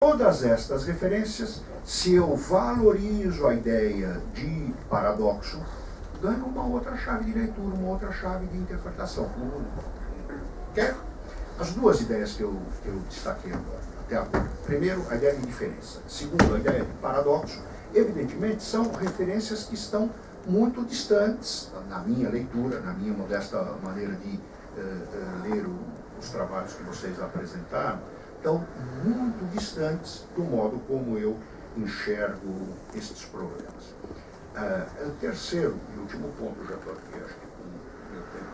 Todas estas referências, se eu valorizo a ideia de paradoxo, ganho uma outra chave de leitura, uma outra chave de interpretação. Quer? As duas ideias que eu destaquei até agora. Primeiro, a ideia de diferença. Segundo, a ideia de paradoxo. Evidentemente, são referências que estão muito distantes, na minha leitura, na minha modesta maneira de ler os trabalhos que vocês apresentaram, estão muito distantes do modo como eu enxergo estes problemas. O terceiro e último ponto, já estou aqui, acho que com o meu tempo,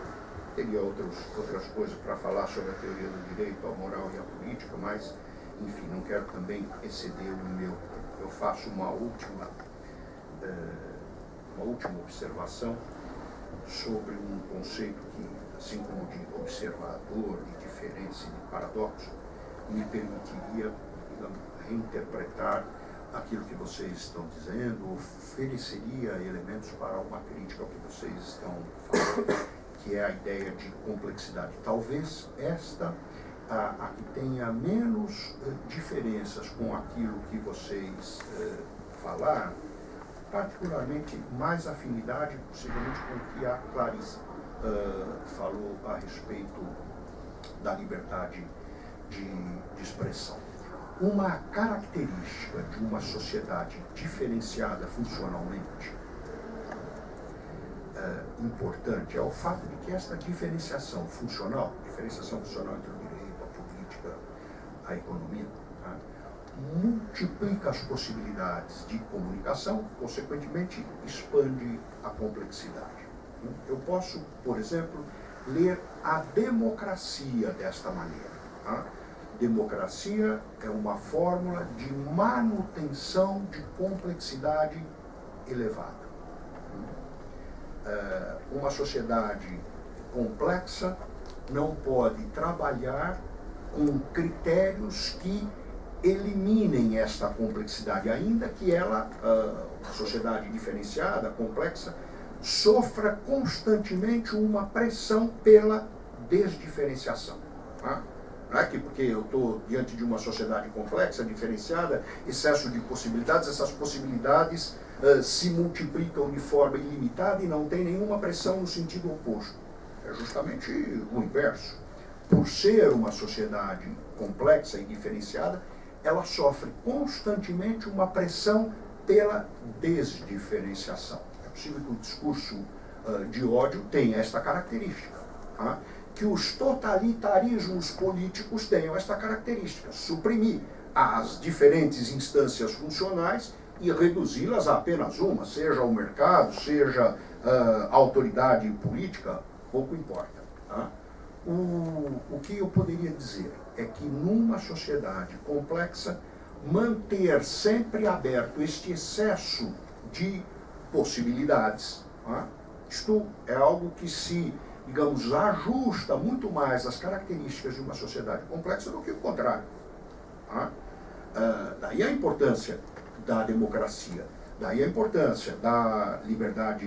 teria outras coisas para falar sobre a teoria do direito, a moral e a política, mas, enfim, não quero também exceder o meu. Eu faço uma última observação sobre um conceito que, assim como de observador, de diferença e de paradoxo, me permitiria, digamos, reinterpretar aquilo que vocês estão dizendo, ofereceria elementos para uma crítica ao que vocês estão falando, que é a ideia de complexidade. Talvez esta, a que tenha menos diferenças com aquilo que vocês falaram, particularmente mais afinidade, possivelmente, com o que a Clarice falou a respeito da liberdade de expressão. Uma característica de uma sociedade diferenciada funcionalmente importante é o fato de que esta diferenciação funcional entre o direito, a política, a economia, tá, multiplica as possibilidades de comunicação, consequentemente expande a complexidade. Eu posso, por exemplo, ler a democracia desta maneira. Tá? Democracia é uma fórmula de manutenção de complexidade elevada. Uma sociedade complexa não pode trabalhar com critérios que eliminem esta complexidade, ainda que ela, a sociedade diferenciada, complexa, sofra constantemente uma pressão pela desdiferenciação. Tá? Não é que porque eu estou diante de uma sociedade complexa, diferenciada, excesso de possibilidades, essas possibilidades se multiplicam de forma ilimitada e não tem nenhuma pressão no sentido oposto. É justamente o inverso. Por ser uma sociedade complexa e diferenciada, ela sofre constantemente uma pressão pela desdiferenciação. É possível que o discurso de ódio tenha esta característica. Tá? Que os totalitarismos políticos tenham esta característica, suprimir as diferentes instâncias funcionais e reduzi-las a apenas uma, seja o mercado, seja a autoridade política, pouco importa. Tá? O que eu poderia dizer é que numa sociedade complexa, manter sempre aberto este excesso de possibilidades, tá? Isto é algo que se, digamos, ajusta muito mais às características de uma sociedade complexa do que o contrário. Tá? Daí a importância da democracia, daí a importância da liberdade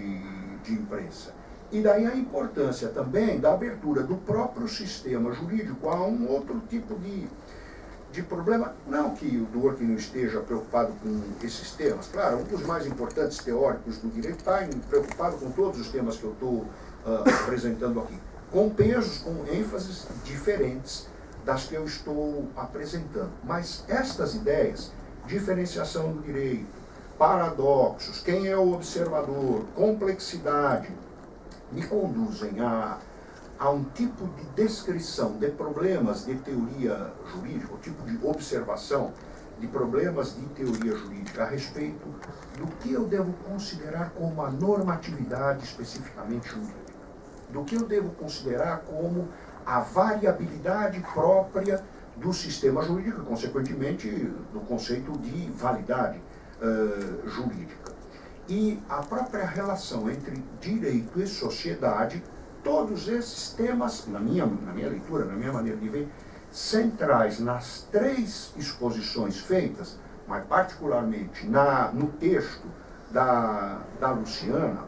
de imprensa, e daí a importância também da abertura do próprio sistema jurídico a um outro tipo de problema. Não que o Dworkin não esteja preocupado com esses temas, claro, um dos mais importantes teóricos do direito está preocupado com todos os temas que eu estou apresentando aqui, com pesos, com ênfases diferentes das que eu estou apresentando. Mas estas ideias, diferenciação do direito, paradoxos, quem é o observador, complexidade, me conduzem a um tipo de descrição de problemas de teoria jurídica, um tipo de observação de problemas de teoria jurídica a respeito do que eu devo considerar como a normatividade especificamente jurídica, do que eu devo considerar como a variabilidade própria do sistema jurídico, consequentemente do conceito de validade jurídica. E a própria relação entre direito e sociedade, todos esses temas, na minha leitura, na minha maneira de ver, centrais nas três exposições feitas, mas particularmente no texto da Luciana,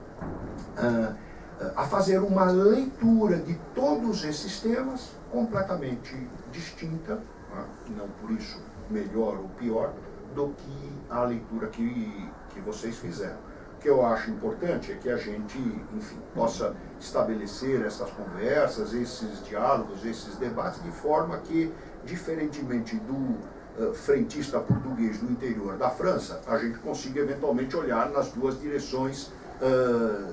a fazer uma leitura de todos esses temas completamente distinta, não por isso melhor ou pior do que a leitura que vocês fizeram. O que eu acho importante é que a gente, enfim, possa estabelecer essas conversas, esses diálogos, esses debates, de forma que, diferentemente do frentista português do interior da França, a gente consiga eventualmente olhar nas duas direções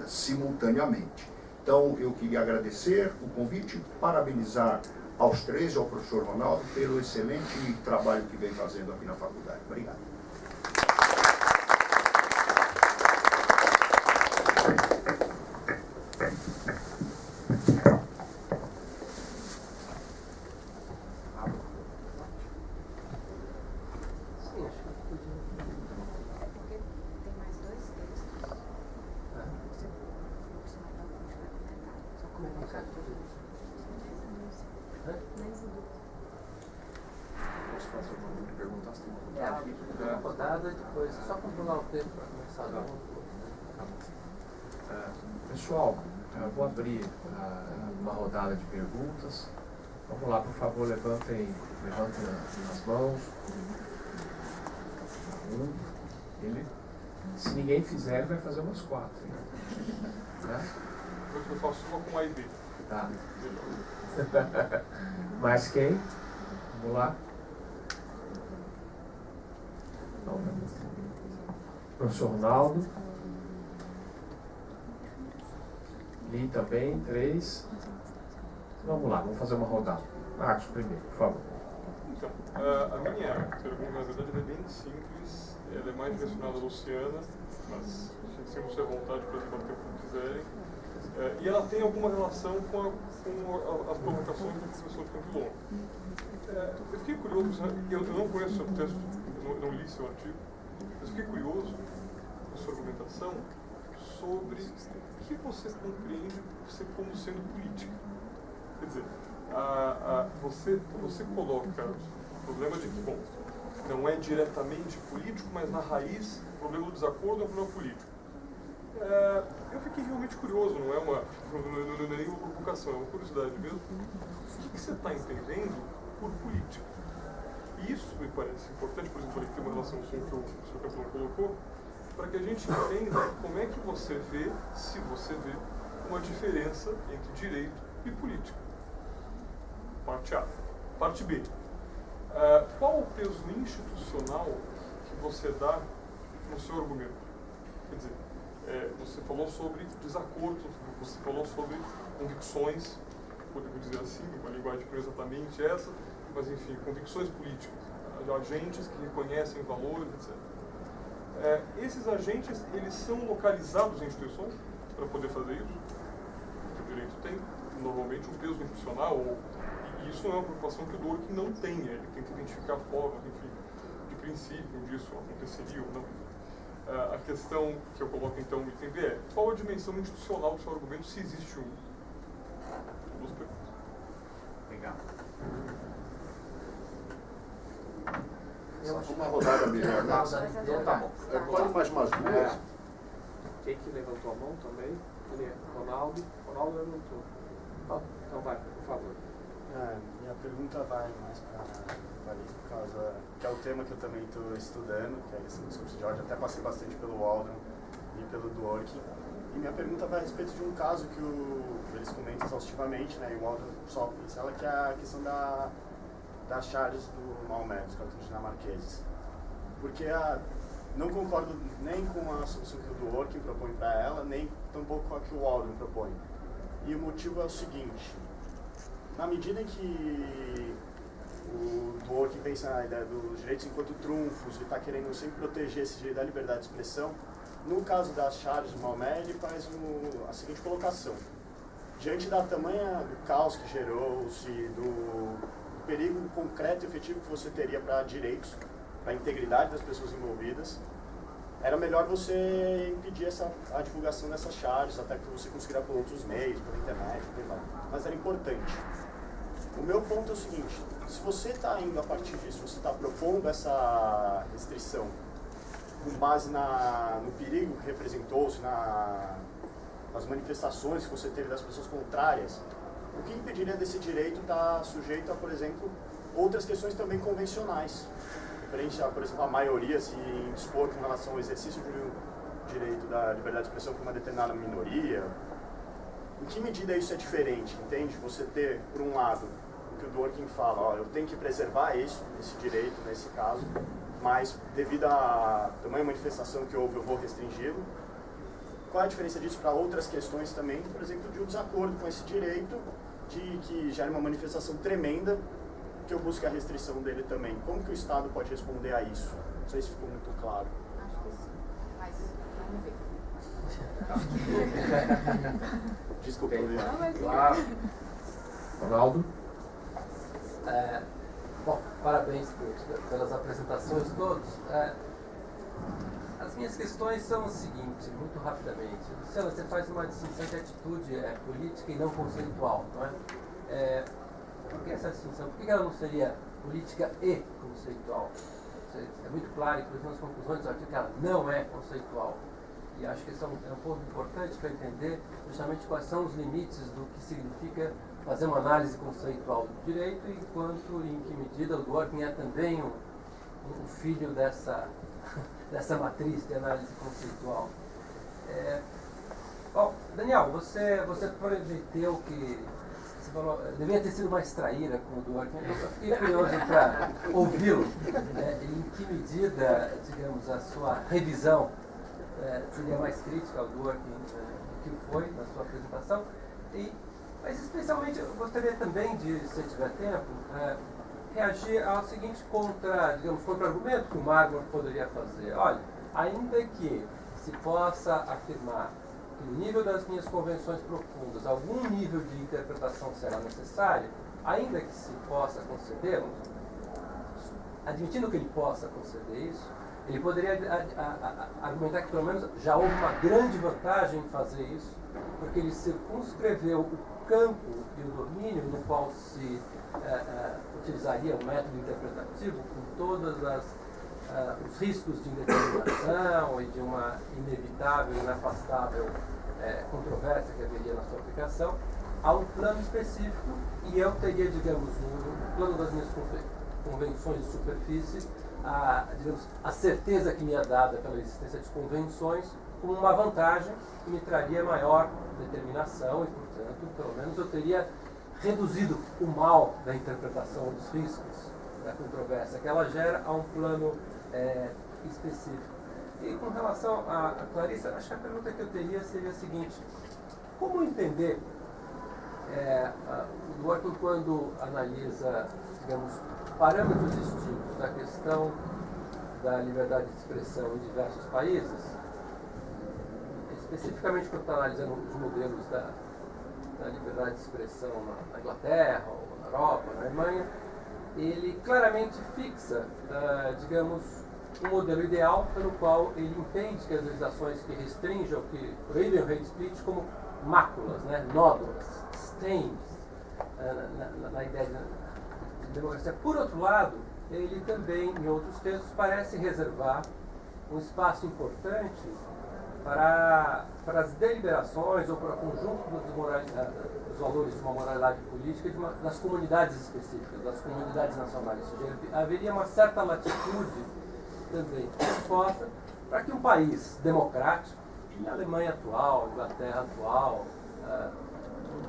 simultaneamente. Então, eu queria agradecer o convite, parabenizar aos três, ao professor Ronaldo, pelo excelente trabalho que vem fazendo aqui na faculdade. Obrigado. Pessoal, eu vou abrir uma rodada de perguntas. Vamos lá, por favor, levantem as mãos. Se ninguém fizer, vai fazer umas 4. Né? Eu faço uma com A e B. Tá. Mais quem? Vamos lá. Professor Ronaldo. Li também, 3. Vamos lá, vamos fazer uma rodada. Marcos primeiro, por favor. Então, a minha pergunta, na verdade, é bem simples. Ela é mais direcionada à Luciana, mas sentimos-se à vontade para debater o que quiserem. E ela tem alguma relação com as provocações do professor de Campilon. Eu fiquei curioso, eu não conheço o texto, eu não li seu artigo, mas fiquei curioso com sua argumentação sobre o que você compreende como sendo política. Quer dizer, você coloca o problema de que, bom, não é diretamente político, mas na raiz, o problema do desacordo é um problema político. Eu fiquei realmente curioso, não é nenhuma provocação, é uma curiosidade mesmo. O que você está entendendo por política? E isso me parece importante, por exemplo, tem uma relação com o que o Sr. Campilon colocou, para que a gente entenda como é que você vê, se você vê, uma diferença entre direito e política. Parte A. Parte B. Qual o peso institucional que você dá no seu argumento? Quer dizer, você falou sobre desacordos, você falou sobre convicções, podemos dizer assim, uma linguagem que não é exatamente essa, mas enfim, convicções políticas, agentes que reconhecem valores, etc. Esses agentes, eles são localizados em instituições para poder fazer isso? Porque o direito tem, normalmente, um peso institucional, e isso não é uma preocupação que o Dworkin não tem, ele tem que identificar formas, enfim, de princípio disso aconteceria ou não. A questão que eu coloco, então, no item B é qual a dimensão institucional do seu argumento, se existe um? Duas perguntas. Obrigado. Uma rodada melhor, né? Pode mais umas duas? Quem que levantou a mão também? Ronaldo. Ronaldo levantou. Então vai, por favor. Minha pergunta vai mais para ali, por causa que é o tema que eu também estou estudando, que é esse discurso de ódio. Até passei bastante pelo Waldron e pelo Dworkin. E minha pergunta vai a respeito de um caso que eles comentam exaustivamente, né? E o Waldron só pincela, que é a questão das chaves do Maomé, dos cartões dinamarqueses. Porque não concordo nem com a solução que o Dworkin propõe para ela, nem tampouco com a que o Waldron propõe. E o motivo é o seguinte: na medida em que o Dworkin pensa na ideia dos direitos enquanto trunfos e está querendo sempre proteger esse direito da liberdade de expressão, no caso das chaves de Maomé, ele faz a seguinte colocação: diante da tamanha do caos que gerou-se, do perigo concreto e efetivo que você teria para direitos, para a integridade das pessoas envolvidas, era melhor você impedir a divulgação dessas chaves, até que você conseguirá por outros meios, pela internet, mas era importante. O meu ponto é o seguinte: se você está indo a partir disso, você está propondo essa restrição com base no perigo que representou-se, nas manifestações que você teve das pessoas contrárias, o que impediria desse direito estar sujeito a, por exemplo, outras questões também convencionais? frente a, por exemplo, a maioria se dispor com relação ao exercício de um direito da liberdade de expressão por uma determinada minoria. Em que medida isso é diferente, entende? Você ter, por um lado, o que o Dworkin fala, ó, eu tenho que preservar esse direito, nesse caso, mas devido à tamanha manifestação que houve, eu vou restringi-lo. Qual a diferença disso para outras questões também, por exemplo, de um desacordo com esse direito, de que gera uma manifestação tremenda, que eu busco a restrição dele também? Como que o Estado pode responder a isso? Não sei se ficou muito claro. Acho que sim, mas vamos ver. Desculpa, Não, mas Claro. Ronaldo? Bom, parabéns pelas apresentações todos. As minhas questões são o seguinte, muito rapidamente. Luciano, você faz uma distinção de atitude política e não conceitual, não é? Por que essa distinção? Por que ela não seria política e conceitual? É muito claro, inclusive nas conclusões do artigo, que ela não é conceitual. E acho que esse é um ponto importante para entender justamente quais são os limites do que significa fazer uma análise conceitual do direito e quanto, em que medida, o Dworkin é também um filho dessa matriz de análise conceitual. Bom, Daniel, você prometeu que você falou, devia ter sido mais traíra com o Dworkin, então eu fiquei curioso para ouvi-lo. Em que medida, digamos, a sua revisão seria mais crítica ao Dworkin do que foi na sua apresentação? Mas especialmente eu gostaria também de, se tiver tempo, reagir ao seguinte contra-argumento que o Marmor poderia fazer. Olha, ainda que se possa afirmar que no nível das minhas convenções profundas algum nível de interpretação será necessário, ainda que se possa concedê-lo, admitindo que ele possa conceder isso, ele poderia argumentar que pelo menos já houve uma grande vantagem em fazer isso, porque ele circunscreveu o campo e o domínio no qual se utilizaria o método interpretativo com todos os riscos de indeterminação e de uma inevitável e inafastável controvérsia que haveria na sua aplicação, a um plano específico, e eu teria, digamos, no plano das minhas convenções de superfície, a certeza que me é dada pela existência de convenções como uma vantagem que me traria maior determinação e, portanto, pelo menos eu teria reduzido o mal da interpretação dos riscos da controvérsia que ela gera a um plano específico. E com relação a Clarissa, acho que a pergunta que eu teria seria a seguinte: como entender o Dworkin quando analisa, digamos, parâmetros distintos da questão da liberdade de expressão em diversos países, especificamente quando está analisando os modelos da liberdade de expressão na Inglaterra, ou na Europa, na Alemanha, ele claramente fixa, digamos, um modelo ideal pelo qual ele entende que as legislações que restringem ou que proíbem o hate speech como máculas, nódulas, stains, na ideia de democracia. Por outro lado, ele também, em outros textos, parece reservar um espaço importante para as deliberações ou para o conjunto dos valores de uma moralidade política das comunidades específicas, das comunidades nacionais. Ou seja, haveria uma certa latitude também proposta para que um país democrático, e a Alemanha atual, a Inglaterra atual,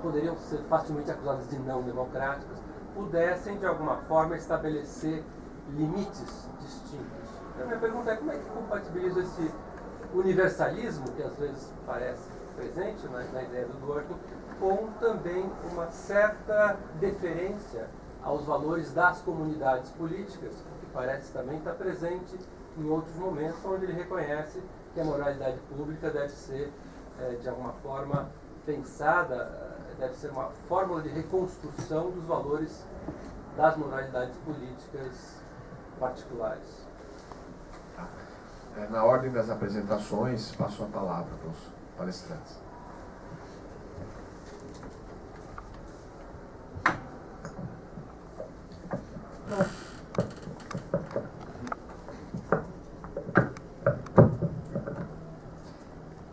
poderiam ser facilmente acusadas de não democráticas, pudessem, de alguma forma, estabelecer limites distintos. Então, minha pergunta é: como é que compatibiliza esse universalismo, que às vezes parece presente na ideia do Dworkin, com também uma certa deferência aos valores das comunidades políticas, que parece também estar presente em outros momentos, onde ele reconhece que a moralidade pública deve ser, de alguma forma, pensada, deve ser uma fórmula de reconstrução dos valores das moralidades políticas particulares. Na ordem das apresentações, passo a palavra para os palestrantes.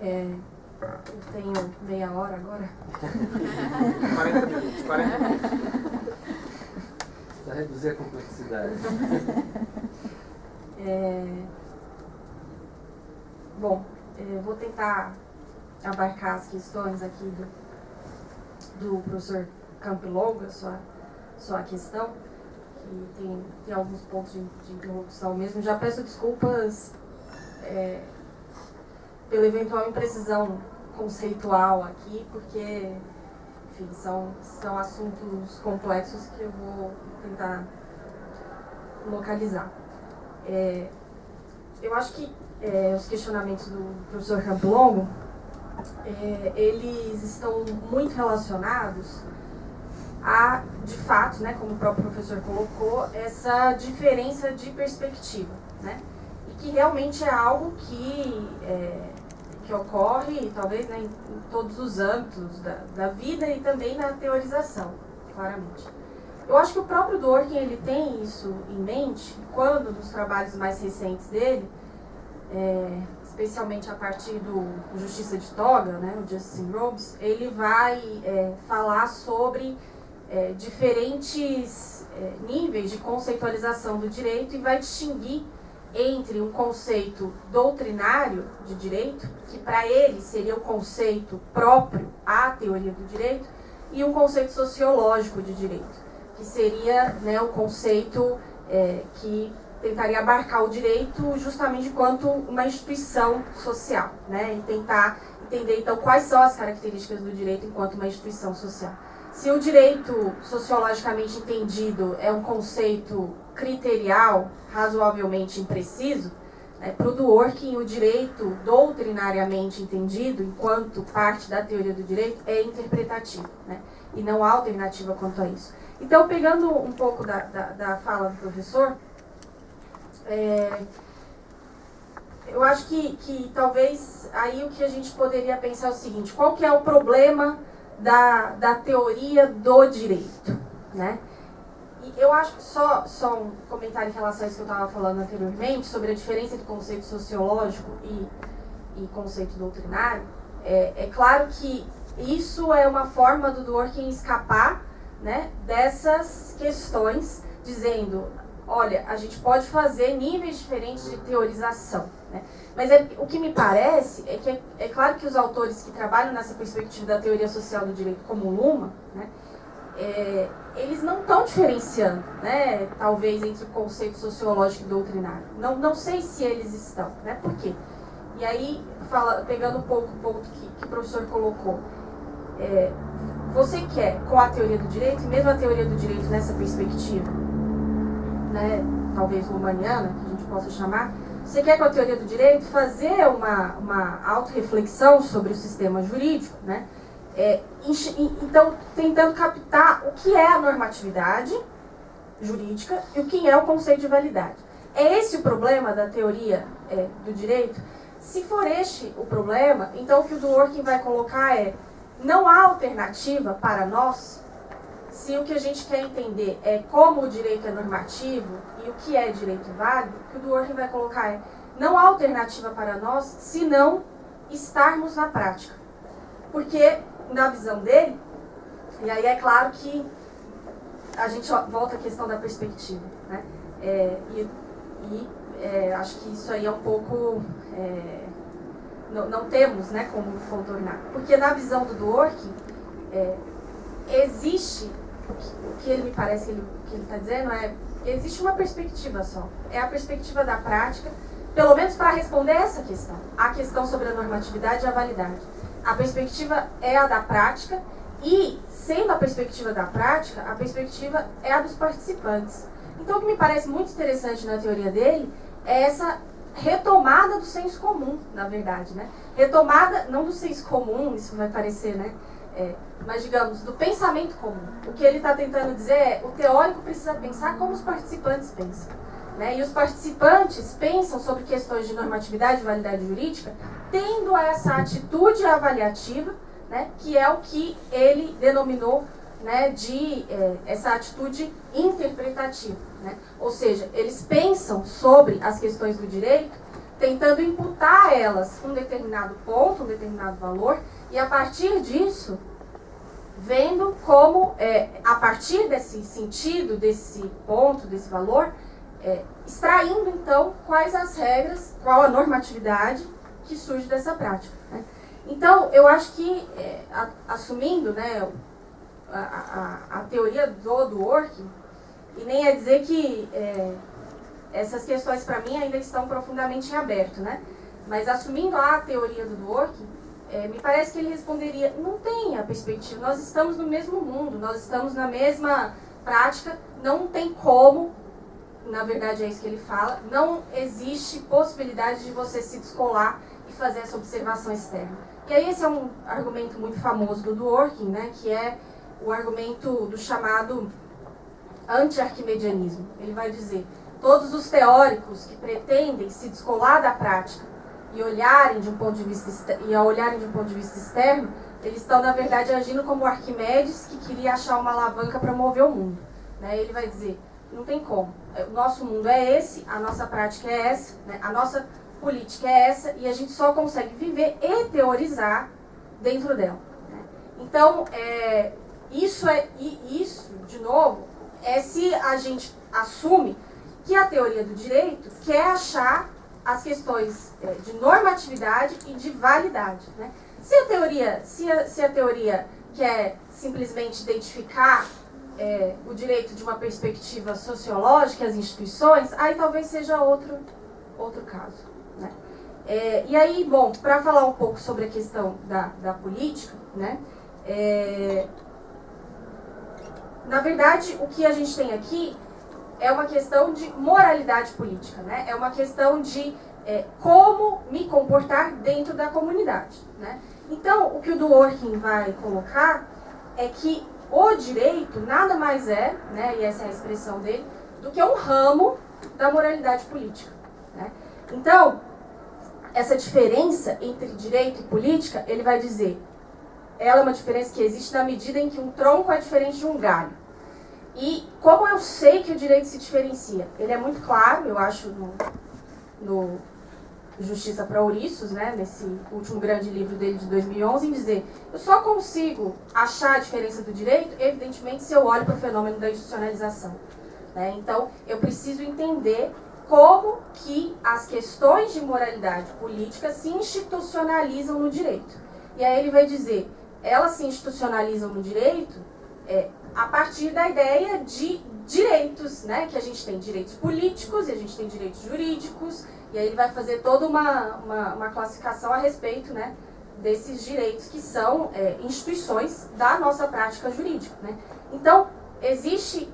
Eu tenho meia hora agora. 40 minutos. Para reduzir a complexidade. Bom, vou tentar abarcar as questões aqui do professor Campilongo, sua questão, que tem alguns pontos de interrupção mesmo. Já peço desculpas pela eventual imprecisão conceitual aqui, porque, enfim, são assuntos complexos que eu vou tentar localizar. Eu acho que os questionamentos do professor Campilongo, eles estão muito relacionados a, de fato, né, como o próprio professor colocou, essa diferença de perspectiva, né, e que realmente é algo que ocorre, talvez, né, em todos os âmbitos da vida e também na teorização, claramente. Eu acho que o próprio Dworkin, ele tem isso em mente quando, nos trabalhos mais recentes dele, especialmente a partir do Justiça de Toga, né, o Justice in Robes, ele vai falar sobre diferentes níveis de conceitualização do direito e vai distinguir entre um conceito doutrinário de direito, que para ele seria o conceito próprio à teoria do direito, e um conceito sociológico de direito, que seria, né, o conceito que tentaria abarcar o direito justamente enquanto uma instituição social, né, e tentar entender, então, quais são as características do direito enquanto uma instituição social. Se o direito sociologicamente entendido é um conceito criterial, razoavelmente impreciso, para o Dworkin, o direito doutrinariamente entendido, enquanto parte da teoria do direito, é interpretativo, né, e não há alternativa quanto a isso. Então, pegando um pouco da fala do professor, eu acho que talvez aí o que a gente poderia pensar é o seguinte: qual que é o problema da teoria do direito, né? E eu acho que só um comentário em relação a isso que eu estava falando anteriormente, sobre a diferença entre conceito sociológico e conceito doutrinário. É claro que isso é uma forma do Dworkin escapar, né, dessas questões, dizendo, olha, a gente pode fazer níveis diferentes de teorização, né? Mas o que me parece é que é claro que os autores que trabalham nessa perspectiva da teoria social do direito, como Luhmann, né, eles não estão diferenciando, né, talvez, entre o conceito sociológico e doutrinário. Não sei se eles estão, né? Por quê? E aí, pegando um pouco o ponto que o professor colocou, você quer, com a teoria do direito, e mesmo a teoria do direito nessa perspectiva, né, talvez luhmanniana, que a gente possa chamar, você quer, com a teoria do direito, fazer uma autorreflexão sobre o sistema jurídico, né? Então, tentando captar o que é a normatividade jurídica e o que é o conceito de validade. É esse o problema da teoria do direito? Se for este o problema, então o que o Dworkin vai colocar não há alternativa para nós, se o que a gente quer entender é como o direito é normativo e o que é direito válido, o que o Dworkin vai colocar não há alternativa para nós se não estarmos na prática. Porque, na visão dele, e aí é claro que a gente volta à questão da perspectiva, né? Acho que isso aí é um pouco... não temos, né, como contornar. Porque na visão do Dworkin, existe, o que ele me parece que ele está dizendo existe uma perspectiva só. É a perspectiva da prática, pelo menos para responder essa questão. A questão sobre a normatividade e a validade. A perspectiva é a da prática e, sendo a perspectiva da prática, a perspectiva é a dos participantes. Então, o que me parece muito interessante na teoria dele é essa retomada do senso comum, na verdade, né? Retomada, não do senso comum, isso vai parecer, né? Mas, digamos, do pensamento comum. O que ele está tentando dizer é o teórico precisa pensar como os participantes pensam, né? E os participantes pensam sobre questões de normatividade e validade jurídica tendo essa atitude avaliativa, né, que é o que ele denominou, né, de essa atitude interpretativa, né? Ou seja, eles pensam sobre as questões do direito tentando imputar a elas um determinado ponto, um determinado valor, e a partir disso, vendo como, a partir desse sentido, desse ponto, desse valor, extraindo, então, quais as regras, qual a normatividade que surge dessa prática, né? Então, eu acho que, assumindo, né, a teoria do working, e nem é dizer que essas questões, para mim, ainda estão profundamente em aberto, né? Mas assumindo a teoria do working, me parece que ele responderia, não tem a perspectiva, nós estamos no mesmo mundo, nós estamos na mesma prática, não tem como, na verdade é isso que ele fala, não existe possibilidade de você se descolar e fazer essa observação externa. E aí esse é um argumento muito famoso do Dworkin, né, que é o argumento do chamado anti-arquimedianismo. Ele vai dizer, todos os teóricos que pretendem se descolar da prática e olharem de um ponto de vista externo, eles estão, na verdade, agindo como Arquimedes, que queria achar uma alavanca para mover o mundo. Né? Ele vai dizer, não tem como. O nosso mundo é esse, a nossa prática é essa, né? A nossa política é essa, e a gente só consegue viver e teorizar dentro dela. Né? Então, isso, de novo, é se a gente assume que a teoria do direito quer achar as questões de normatividade e de validade. Né? Se a teoria quer simplesmente identificar o direito de uma perspectiva sociológica, as instituições, aí talvez seja outro caso. Né? E aí, bom, para falar um pouco sobre a questão da política, né? Na verdade, o que a gente tem aqui é uma questão de moralidade política, né? É uma questão de como me comportar dentro da comunidade. Né? Então, o que o Dworkin vai colocar é que o direito nada mais é, né, e essa é a expressão dele, do que um ramo da moralidade política. Né? Então, essa diferença entre direito e política, ele vai dizer, ela é uma diferença que existe na medida em que um tronco é diferente de um galho. E como eu sei que o direito se diferencia? Ele é muito claro, eu acho, no Justiça para Ouriços, né, nesse último grande livro dele de 2011, em dizer, eu só consigo achar a diferença do direito, evidentemente, se eu olho para o fenômeno da institucionalização. Né? Então, eu preciso entender como que as questões de moralidade política se institucionalizam no direito. E aí ele vai dizer, elas se institucionalizam no direito a partir da ideia de direitos, né? Que a gente tem direitos políticos e a gente tem direitos jurídicos, e aí ele vai fazer toda uma classificação a respeito, né, desses direitos que são instituições da nossa prática jurídica. Né? Então, existe,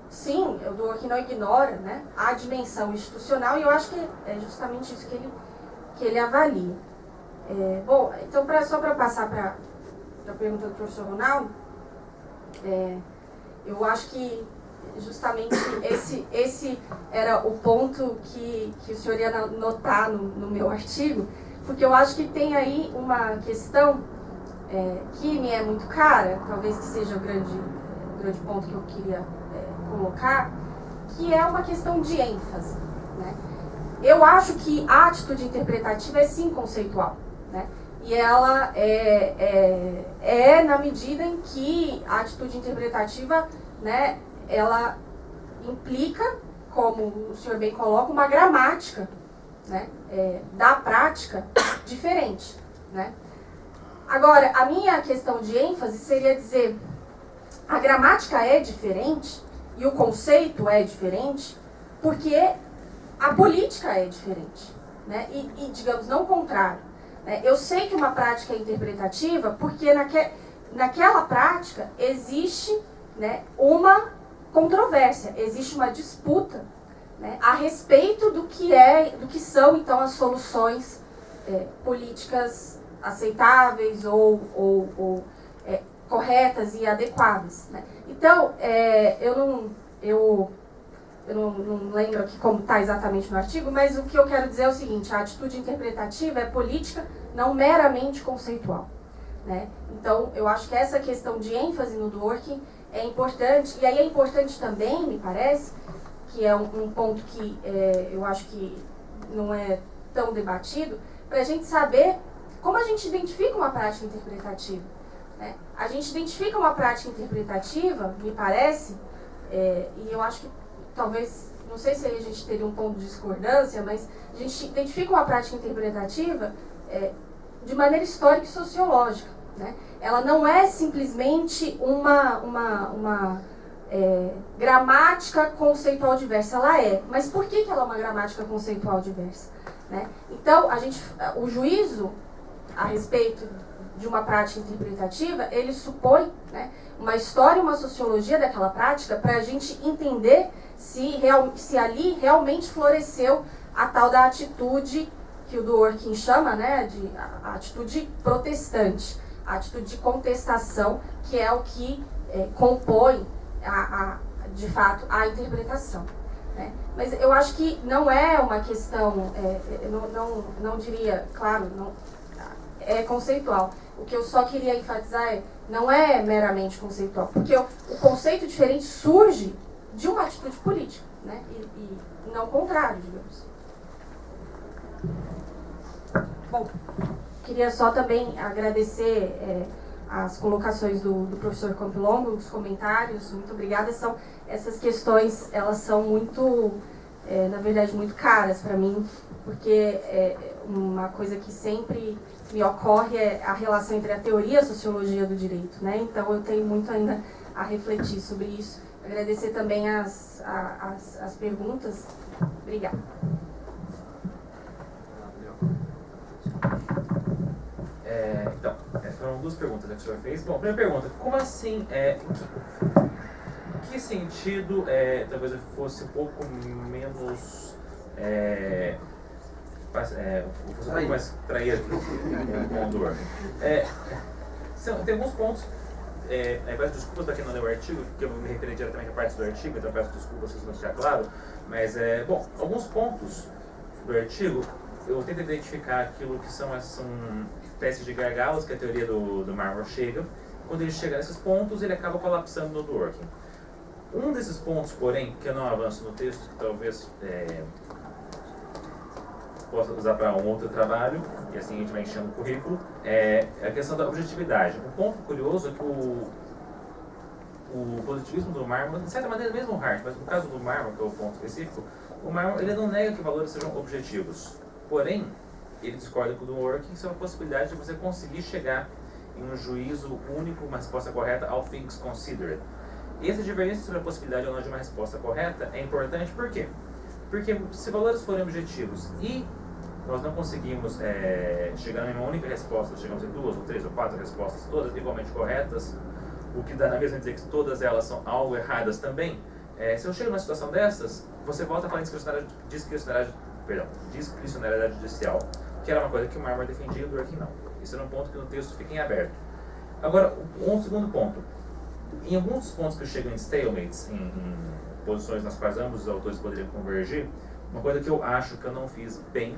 sim, o Dworkin não ignora, né, a dimensão institucional, e eu acho que é justamente isso que ele avalia. Bom, então, só para passar para a pergunta do professor Ronaldo, eu acho que justamente esse era o ponto que o senhor ia notar no meu artigo, porque eu acho que tem aí uma questão que me é muito cara, talvez que seja o grande ponto que eu queria colocar, que é uma questão de ênfase. Né? Eu acho que a atitude interpretativa é sim conceitual, né? E ela na medida em que a atitude interpretativa, né, ela implica, como o senhor bem coloca, uma gramática, né, da prática diferente. Né? Agora, a minha questão de ênfase seria dizer, a gramática é diferente e o conceito é diferente porque a política é diferente. Né? E digamos, não o contrário. Eu sei que uma prática é interpretativa porque naquela prática existe, né, uma controvérsia, existe uma disputa, né, a respeito do que são então as soluções políticas aceitáveis ou corretas e adequadas. Né? Então, eu não lembro aqui como está exatamente no artigo, mas o que eu quero dizer é o seguinte, a atitude interpretativa é política, não meramente conceitual. Né? Então, eu acho que essa questão de ênfase no Dworkin é importante, e aí é importante também, me parece, que é um ponto que eu acho que não é tão debatido, para a gente saber como a gente identifica uma prática interpretativa. Né? A gente identifica uma prática interpretativa, me parece, e eu acho que talvez não sei se aí a gente teria um ponto de discordância, mas a gente identifica uma prática interpretativa de maneira histórica e sociológica, né? Ela não é simplesmente uma gramática conceitual diversa, ela é. Mas por que ela é uma gramática conceitual diversa? Né? Então, o juízo a respeito de uma prática interpretativa, ele supõe, né, uma história e uma sociologia daquela prática para a gente entender se ali realmente floresceu a tal da atitude que o Dworkin chama, né, de a atitude protestante, a atitude de contestação, que é o que compõe, de fato, a interpretação. Né? Mas eu acho que não é uma questão, não diria, claro, não, é conceitual. O que eu só queria enfatizar não é meramente conceitual, porque o conceito diferente surge de uma atitude política, né? E não o contrário, digamos. Bom, queria só também agradecer as colocações do professor Campilongo, os comentários, muito obrigada. Essas questões, elas são muito, na verdade, muito caras para mim, porque uma coisa que sempre me ocorre é a relação entre a teoria e a sociologia do direito, né? Então eu tenho muito ainda a refletir sobre isso. Agradecer também as perguntas. Obrigada. Então, foram duas perguntas que o senhor fez. Bom, primeira pergunta, como assim, que sentido, talvez eu fosse um pouco menos, fosse um pouco mais traído com o Dworkin. Tem alguns pontos, peço desculpas para quem não leu o artigo, porque eu me referi diretamente à parte do artigo, então peço desculpas se isso não estiver claro, mas, bom, alguns pontos do artigo, eu tento identificar aquilo que são espécies de gargalos que a teoria do Marmor chega. Quando ele chega nesses pontos, ele acaba colapsando no Dworkin. Um desses pontos, porém, que eu não avanço no texto, que talvez possa usar para um outro trabalho, e assim a gente vai enchendo o currículo, é a questão da objetividade. Um ponto curioso é que o positivismo do Marmor, de certa maneira mesmo o Hart, mas no caso do Marmor, que é o ponto específico, o Marmor ele não nega que valores sejam objetivos. Porém, ele discorda com o Dworkin, que isso é uma possibilidade de você conseguir chegar em um juízo único, uma resposta correta, all things considered. E essa divergência sobre a possibilidade ou não de uma resposta correta é importante, por quê? Porque se valores forem objetivos e nós não conseguimos chegar em uma única resposta, chegamos em 2 ou 3 ou 4 respostas, todas igualmente corretas, o que dá na mesma dizer que todas elas são algo erradas também, se eu chego numa situação dessas, você volta a falar em discricionariedade judicial, que era uma coisa que o Marmor defendia e o Dworkin não. Isso era um ponto que no texto fica em aberto. Agora, um segundo ponto. Em alguns dos pontos que chegam em stalemates, em posições nas quais ambos os autores poderiam convergir, uma coisa que eu acho que eu não fiz bem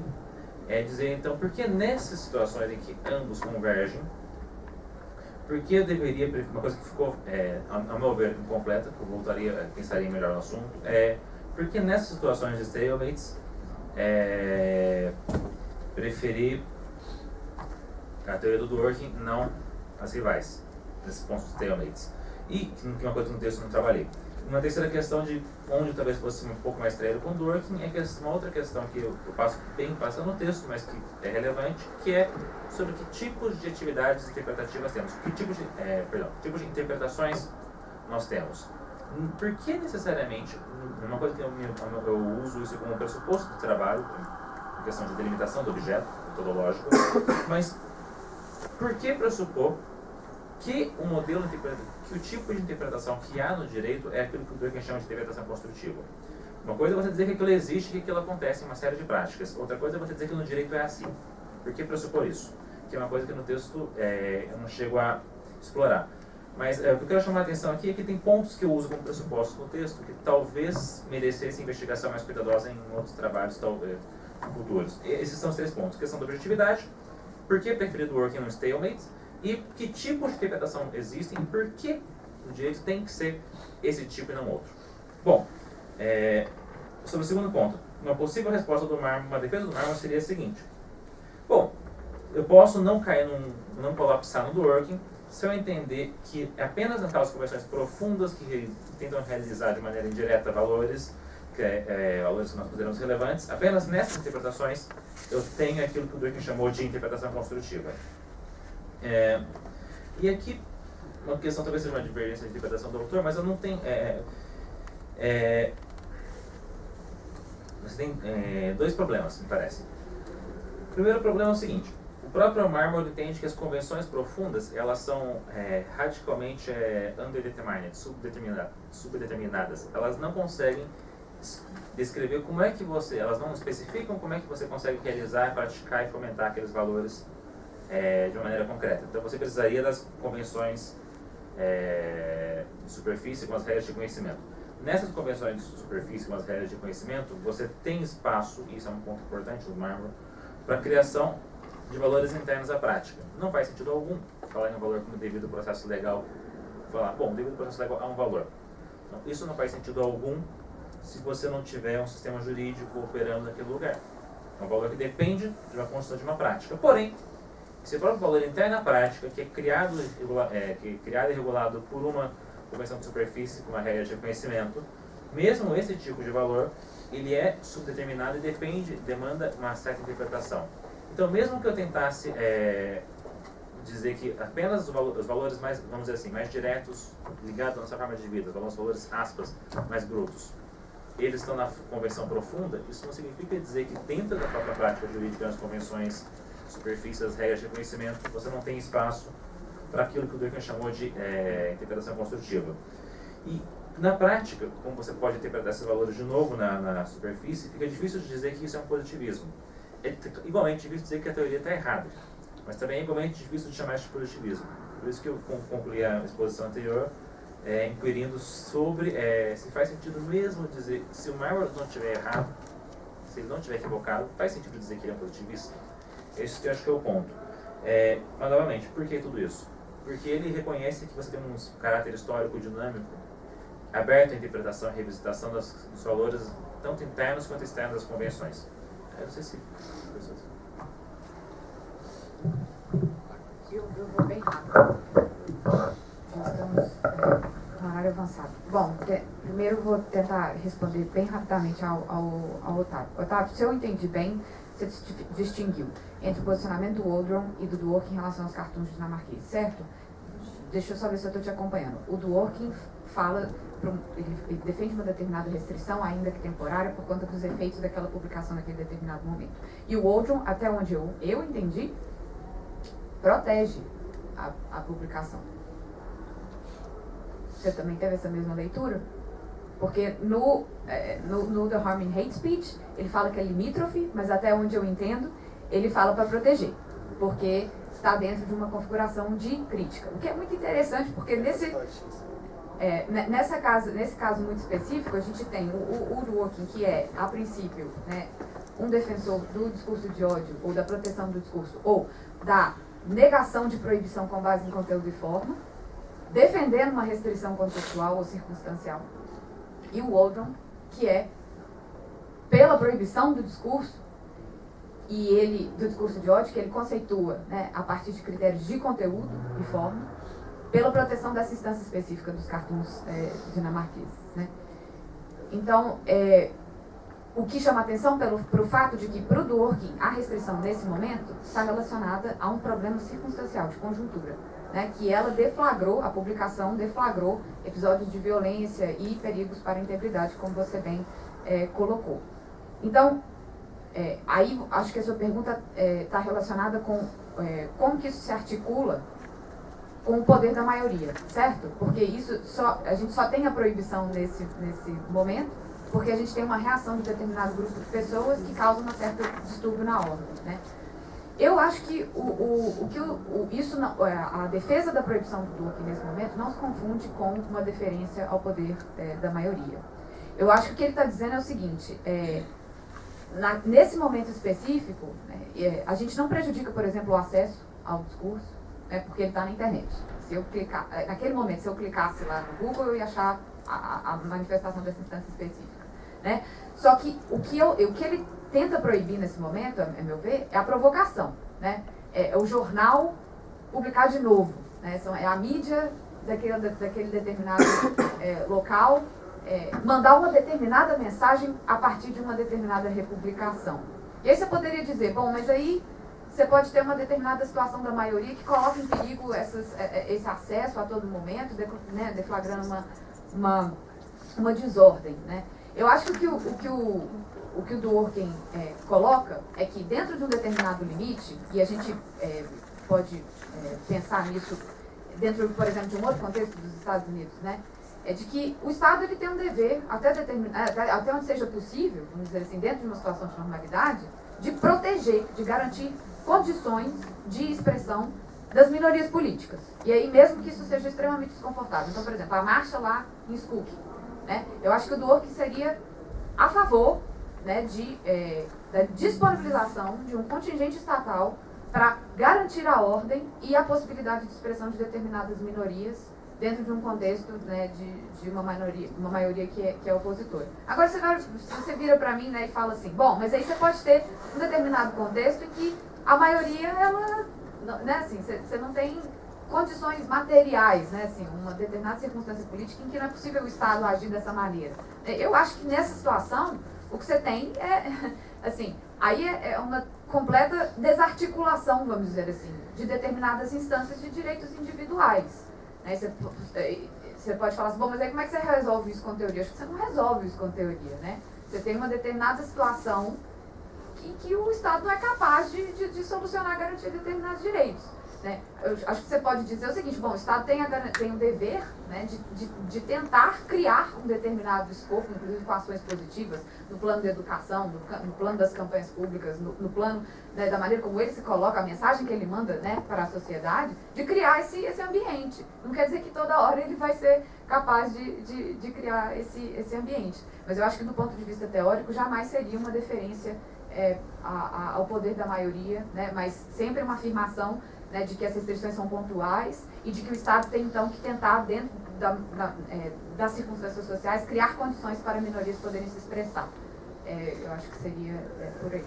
é dizer, então, por que nessas situações em que ambos convergem, por que eu deveria, uma coisa que ficou, a meu ver, incompleta, que eu pensaria melhor no assunto, por que nessas situações de stalemates, preferir a teoria do Dworkin, não as rivais, nesses pontos de stalemates. E, que é uma coisa que no texto eu não trabalhei. Uma terceira questão de onde talvez fosse um pouco mais traído com o Dworkin é uma outra questão que eu passo no texto, mas que é relevante, que é sobre que tipos de atividades interpretativas temos, que tipos de interpretações nós temos. Por que necessariamente, uma coisa que eu uso isso como pressuposto do trabalho, em questão de delimitação do objeto, metodológico, mas por que pressupor que o modelo que o tipo de interpretação que há no direito é aquilo que o Dworkin chama de interpretação construtiva? Uma coisa é você dizer que aquilo existe e que aquilo acontece em uma série de práticas. Outra coisa é você dizer que no direito é assim. Por que pressupor isso? Que é uma coisa que no texto eu não chego a explorar. Mas o que eu quero chamar a atenção aqui é que tem pontos que eu uso como pressupostos no texto que talvez merecessem investigação mais cuidadosa em outros trabalhos futuros. Esses são os 3 pontos. Questão da objetividade, por que preferir Dworkin no stalemate, e que tipos de interpretação existem e por que o direito tem que ser esse tipo e não outro. Bom, sobre o segundo ponto, uma possível resposta do Marmor, uma defesa do Marmor seria a seguinte. Bom, eu posso não cair não colapsar no Dworkin se eu entender que apenas naquelas conversões profundas que tentam realizar de maneira indireta valores, que valores que nós consideramos relevantes, apenas nessas interpretações eu tenho aquilo que o Durkheim chamou de interpretação construtiva. E aqui, uma questão talvez seja uma divergência de interpretação do autor, mas eu não tenho... você tem dois problemas, me parece. O primeiro problema é o seguinte: o próprio Marmor entende que as convenções profundas elas são radicalmente underdetermined, subdeterminadas. Elas não conseguem descrever como é que você, elas não especificam como é que você consegue realizar, praticar e fomentar aqueles valores de uma maneira concreta. Então você precisaria das convenções de superfície com as regras de conhecimento. Nessas convenções de superfície com as regras de conhecimento, você tem espaço, e isso é um ponto importante do Marmor, para a criação de valores internos à prática. Não faz sentido algum falar em um valor como devido ao processo legal, falar, bom, devido ao processo legal há um valor. Então, isso não faz sentido algum se você não tiver um sistema jurídico operando naquele lugar. É um valor que depende de uma construção de uma prática. Porém, esse próprio valor interno à prática, que é criado e regulado por uma convenção de superfície com uma regra de reconhecimento, mesmo esse tipo de valor, ele é subdeterminado e demanda uma certa interpretação. Então, mesmo que eu tentasse dizer que apenas os valores mais, vamos dizer assim, mais diretos, ligados à nossa forma de vida, os valores, aspas, mais brutos, eles estão na convenção profunda, isso não significa dizer que dentro da própria prática jurídica, nas convenções, superfícies, regras de reconhecimento, você não tem espaço para aquilo que o Durkheim chamou de interpretação construtiva. E, na prática, como você pode interpretar esses valores de novo na superfície, fica difícil de dizer que isso é um positivismo. É igualmente difícil dizer que a teoria está errada, mas também é igualmente difícil de chamar isso de positivismo. Por isso que eu concluí a exposição anterior inquirindo sobre se faz sentido mesmo dizer, se o Marmor não estiver errado, se ele não estiver equivocado, faz sentido dizer que ele é um positivista? Esse que eu acho que é o ponto. Mas, novamente, por que tudo isso? Porque ele reconhece que você tem um caráter histórico dinâmico, aberto à interpretação e revisitação dos valores, tanto internos quanto externos das convenções. Eu não sei se... Eu vou bem rápido. Já estamos no horário avançado. Bom, primeiro eu vou tentar responder bem rapidamente ao Otávio. Otávio, se eu entendi bem, você distinguiu entre o posicionamento do Waldron e do Dworkin em relação aos cartoons dinamarqueses, certo? Deixa eu só ver se eu estou te acompanhando. O Dworkin fala, ele defende uma determinada restrição, ainda que temporária, por conta dos efeitos daquela publicação naquele determinado momento. E o Waldron, até onde eu entendi, protege a publicação. Você também teve essa mesma leitura? Porque no The Harm in Hate Speech, ele fala que é limítrofe, mas até onde eu entendo, ele fala para proteger, porque está dentro de uma configuração de crítica. O que é muito interessante, porque nesse caso muito específico, a gente tem o Dworkin, que é, a princípio, né, um defensor do discurso de ódio, ou da proteção do discurso, ou da negação de proibição com base em conteúdo e forma, defendendo uma restrição contextual ou circunstancial. E o Waldron, que é pela proibição do discurso, do discurso de ódio, que ele conceitua, né, a partir de critérios de conteúdo e forma, pela proteção dessa instância específica dos cartoons dinamarqueses, né? Então, o que chama atenção para o fato de que, para o Dworkin, a restrição nesse momento está relacionada a um problema circunstancial, de conjuntura, né, que ela a publicação deflagrou episódios de violência e perigos para a integridade, como você bem colocou. Então, aí acho que a sua pergunta está relacionada com como que isso se articula com o poder da maioria, certo? Porque a gente só tem a proibição nesse momento porque a gente tem uma reação de determinado grupo de pessoas que causa um certo distúrbio na ordem, né? Eu acho que a defesa da proibição do Dworkin nesse momento não se confunde com uma deferência ao poder da maioria. Eu acho que o que ele está dizendo é o seguinte, nesse momento específico, né, a gente não prejudica, por exemplo, o acesso ao discurso, né, porque ele está na internet. Naquele momento, se eu clicasse lá no Google, eu ia achar a manifestação dessa instância específica, né? Só que o que ele tenta proibir nesse momento, a meu ver, é a provocação, né? É o jornal publicar de novo, né? É a mídia daquele determinado local mandar uma determinada mensagem a partir de uma determinada republicação. E aí você poderia dizer, bom, mas aí você pode ter uma determinada situação da maioria que coloca em perigo esse acesso a todo momento, né, deflagrando uma desordem, né? Eu acho que o que o Dworkin coloca é que dentro de um determinado limite, e a gente pode pensar nisso dentro, por exemplo, de um outro contexto dos Estados Unidos, né? É de que o Estado ele tem um dever, até onde seja possível, vamos dizer assim, dentro de uma situação de normalidade, de proteger, de garantir condições de expressão das minorias políticas. E aí, mesmo que isso seja extremamente desconfortável. Então, por exemplo, a marcha lá em Skokie, né? Eu acho que o Dworkin seria a favor, né, da disponibilização de um contingente estatal para garantir a ordem e a possibilidade de expressão de determinadas minorias dentro de um contexto, né, de uma maioria que é opositora. Agora você vira para mim, né, e fala assim, bom, mas aí você pode ter um determinado contexto em que a maioria, ela, né, assim, você não tem condições materiais, né, assim, uma determinada circunstância política em que não é possível o Estado agir dessa maneira. Eu acho que nessa situação, o que você tem assim, aí é uma completa desarticulação, vamos dizer assim, de determinadas instâncias de direitos individuais. Né? Você pode falar assim, bom, mas aí como é que você resolve isso com teoria? Acho que você não resolve isso com teoria, né? Você tem uma determinada situação que o Estado não é capaz de solucionar, garantir determinados direitos. Né? Eu acho que você pode dizer o seguinte, bom, o Estado tem o dever, né, de tentar criar um determinado escopo, inclusive com ações positivas, no plano da educação, no plano das campanhas públicas, no plano, né, da maneira como ele se coloca, a mensagem que ele manda, né, para a sociedade, de criar esse ambiente. Não quer dizer que toda hora ele vai ser capaz de criar esse ambiente. Mas eu acho que do ponto de vista teórico jamais seria uma deferência ao poder da maioria, né, mas sempre uma afirmação, né, de que as restrições são pontuais e de que o Estado tem, então, que tentar, dentro das circunstâncias sociais, criar condições para minorias poderem se expressar. Eu acho que seria por aí.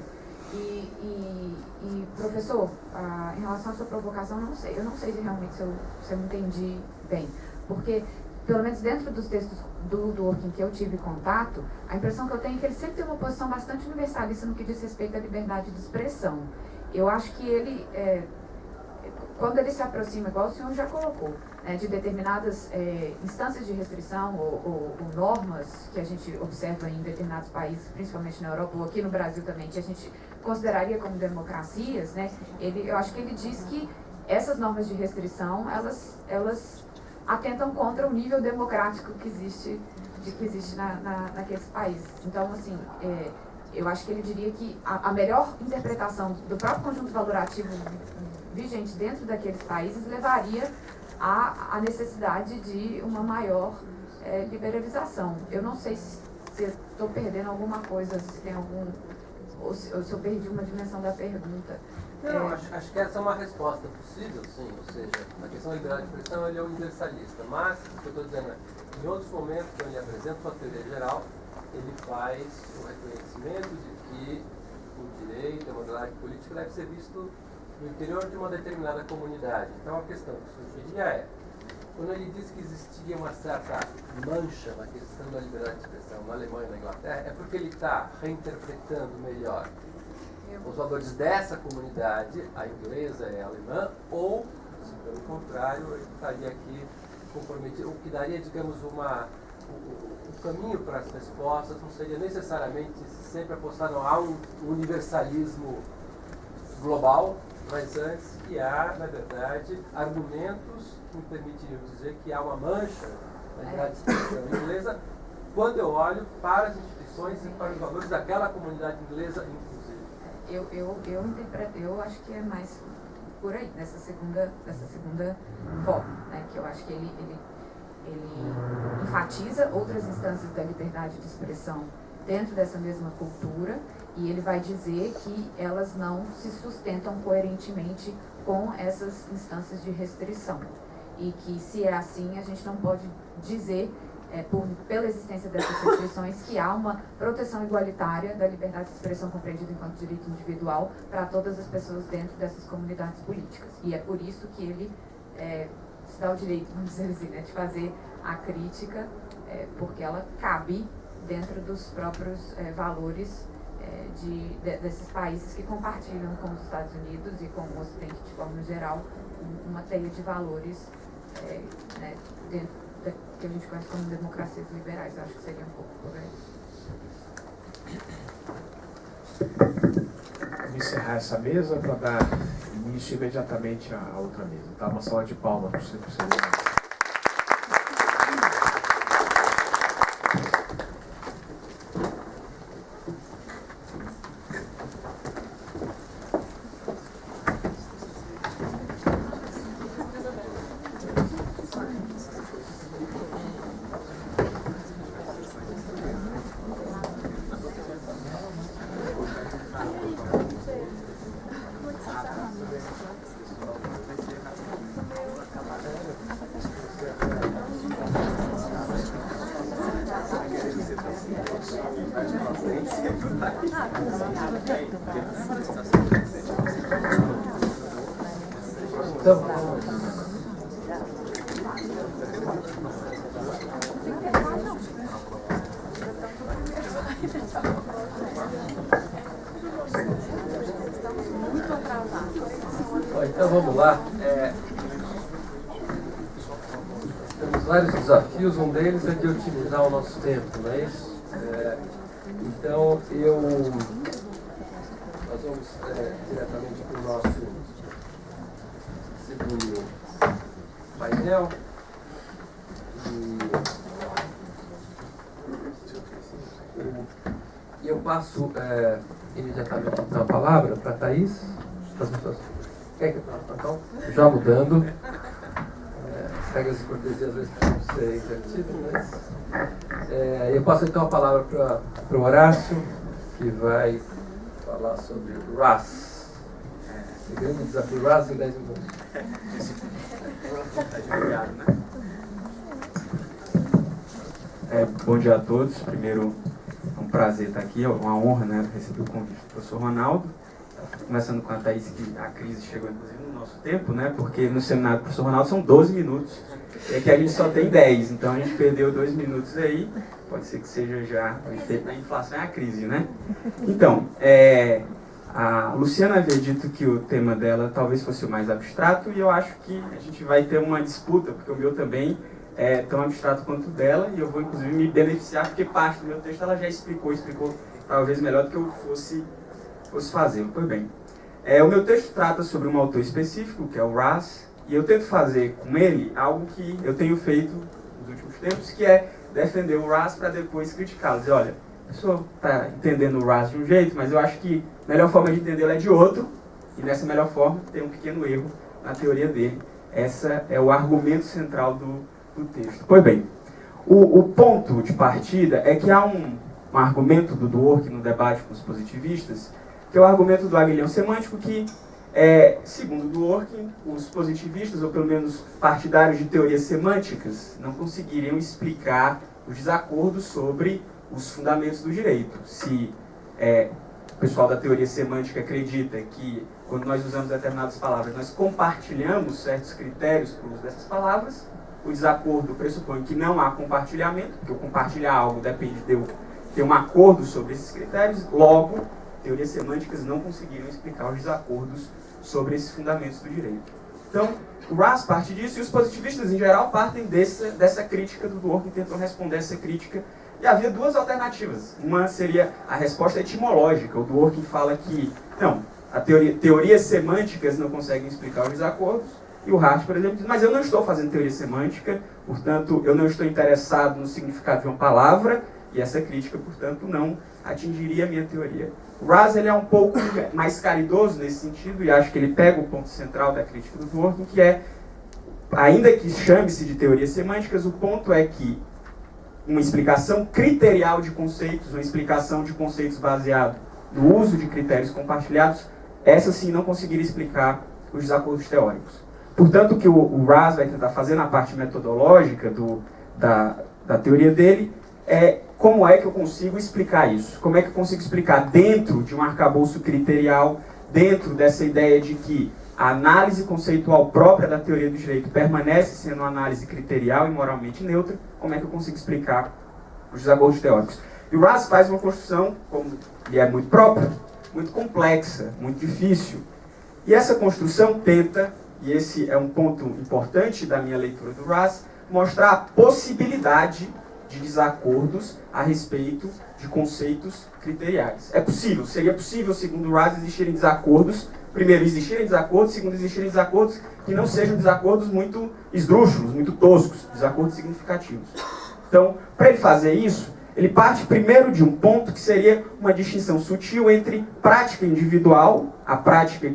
E professor, em relação à sua provocação, eu não sei se realmente se eu entendi bem, porque, pelo menos dentro dos textos do Dworkin que eu tive contato, a impressão que eu tenho é que ele sempre tem uma posição bastante universalista no que diz respeito à liberdade de expressão. Eu acho que ele... quando ele se aproxima, igual o senhor já colocou, né, de determinadas instâncias de restrição ou normas que a gente observa em determinados países, principalmente na Europa ou aqui no Brasil também, que a gente consideraria como democracias, né, eu acho que ele diz que essas normas de restrição, elas atentam contra o nível democrático que existe naqueles países. Então, assim, eu acho que ele diria que a melhor interpretação do próprio conjunto valorativo vigente dentro daqueles países levaria à necessidade de uma maior liberalização. Eu não sei se eu estou perdendo alguma coisa, se tem ou se eu perdi uma dimensão da pergunta. Não, acho que essa é uma resposta possível, sim, ou seja, na questão da liberdade de expressão ele é universalista, mas, o que eu estou dizendo é, em outros momentos que ele apresenta sua teoria geral, ele faz o reconhecimento de que o direito, a moralidade política deve ser visto no interior de uma determinada comunidade. Então a questão que surgiria é, quando ele diz que existiria uma certa mancha na questão da liberdade de expressão na Alemanha e na Inglaterra, é porque ele está reinterpretando melhor os valores dessa comunidade, a inglesa e a alemã, ou, se pelo contrário, ele estaria aqui comprometido, o que daria, digamos, o caminho para as respostas não seria necessariamente sempre apostar a um universalismo global, mas antes que há, na verdade, argumentos que me permitiriam dizer que há uma mancha na liberdade de expressão inglesa quando eu olho para as instituições e para os valores daquela comunidade inglesa, inclusive. Eu acho que é mais por aí, nessa segunda forma, né, que eu acho que ele enfatiza outras instâncias da liberdade de expressão dentro dessa mesma cultura e ele vai dizer que elas não se sustentam coerentemente com essas instâncias de restrição e que, se é assim, a gente não pode dizer, pela existência dessas restrições, que há uma proteção igualitária da liberdade de expressão compreendida enquanto direito individual para todas as pessoas dentro dessas comunidades políticas. E é por isso que ele se dá o direito, vamos dizer assim, né, de fazer a crítica porque ela cabe dentro dos próprios valores desses países que compartilham com os Estados Unidos e com o Ocidente de forma geral uma teia de valores né, dentro da que a gente conhece como democracias liberais. Eu acho que seria um pouco por aí. Vou encerrar essa mesa para dar início imediatamente à outra mesa. Tá? Uma salva de palmas para você. Então vamos lá. Temos vários desafios, um deles é de otimizar o nosso tempo, não é isso? Então nós vamos diretamente para o nosso segundo painel. E eu passo imediatamente então a palavra para a Thaís. Então, já mudando, regras de cortesia às vezes precisam ser invertidas, mas eu passo então a palavra para o Horácio, que vai falar sobre RAS. O grande desafio RAS em 10 minutos. Bom dia a todos. Primeiro, é um prazer estar aqui, é uma honra, né, receber o convite do professor Ronaldo. Começando com a Thaís, que a crise chegou inclusive no nosso tempo, né? Porque no seminário do professor Ronaldo são 12 minutos. E aqui a gente só tem 10, então a gente perdeu 2 minutos aí. Pode ser que seja já o efeito da inflação, é a crise, né? Então, a Luciana havia dito que o tema dela talvez fosse o mais abstrato, e eu acho que a gente vai ter uma disputa, porque o meu também é tão abstrato quanto o dela, e eu vou inclusive me beneficiar, porque parte do meu texto ela já explicou talvez melhor do que eu fosse fazer. Pois bem, o meu texto trata sobre um autor específico, que é o RAS, e eu tento fazer com ele algo que eu tenho feito nos últimos tempos, que é defender o RAS para depois criticá-lo. Dizer, olha, a pessoa está entendendo o RAS de um jeito, mas eu acho que a melhor forma de entendê-lo é de outro, e nessa melhor forma tem um pequeno erro na teoria dele. Essa é o argumento central do texto. Pois bem, o ponto de partida é que há um argumento do Dworkin no debate com os positivistas, que é o argumento do aguilhão semântico, que, segundo Dworkin, os positivistas, ou pelo menos partidários de teorias semânticas, não conseguiriam explicar os desacordos sobre os fundamentos do direito. Se o pessoal da teoria semântica acredita que, quando nós usamos determinadas palavras, nós compartilhamos certos critérios para o uso dessas palavras, o desacordo pressupõe que não há compartilhamento, porque o compartilhar algo depende de eu ter um acordo sobre esses critérios, logo, teorias semânticas não conseguiram explicar os desacordos sobre esses fundamentos do direito. Então, o RAS parte disso, e os positivistas, em geral, partem dessa crítica do Dworkin, tentam responder essa crítica, e havia duas alternativas. Uma seria a resposta etimológica. O Dworkin fala que, não, teorias semânticas não conseguem explicar os desacordos, e o Hart, por exemplo, diz, mas eu não estou fazendo teoria semântica, portanto, eu não estou interessado no significado de uma palavra, e essa crítica, portanto, não atingiria a minha teoria. O RAS ele é um pouco mais caridoso nesse sentido, e acho que ele pega o ponto central da crítica do Dworkin, que é, ainda que chame-se de teorias semânticas, o ponto é que uma explicação criterial de conceitos, uma explicação de conceitos baseado no uso de critérios compartilhados, essa sim não conseguiria explicar os desacordos teóricos. Portanto, o que o RAS vai tentar fazer na parte metodológica da teoria dele é como é que eu consigo explicar isso? Como é que eu consigo explicar dentro de um arcabouço criterial, dentro dessa ideia de que a análise conceitual própria da teoria do direito permanece sendo uma análise criterial e moralmente neutra, como é que eu consigo explicar os desacordos teóricos? E o Raz faz uma construção, como lhe é muito própria, muito complexa, muito difícil. E essa construção tenta, e esse é um ponto importante da minha leitura do Raz, mostrar a possibilidade de desacordos a respeito de conceitos criteriais. É possível, seria possível, segundo o Raz, existirem desacordos. Primeiro, existirem desacordos. Segundo, existirem desacordos que não sejam desacordos muito esdrúxulos, muito toscos, desacordos significativos. Então, para ele fazer isso, ele parte primeiro de um ponto que seria uma distinção sutil entre prática individual, a prática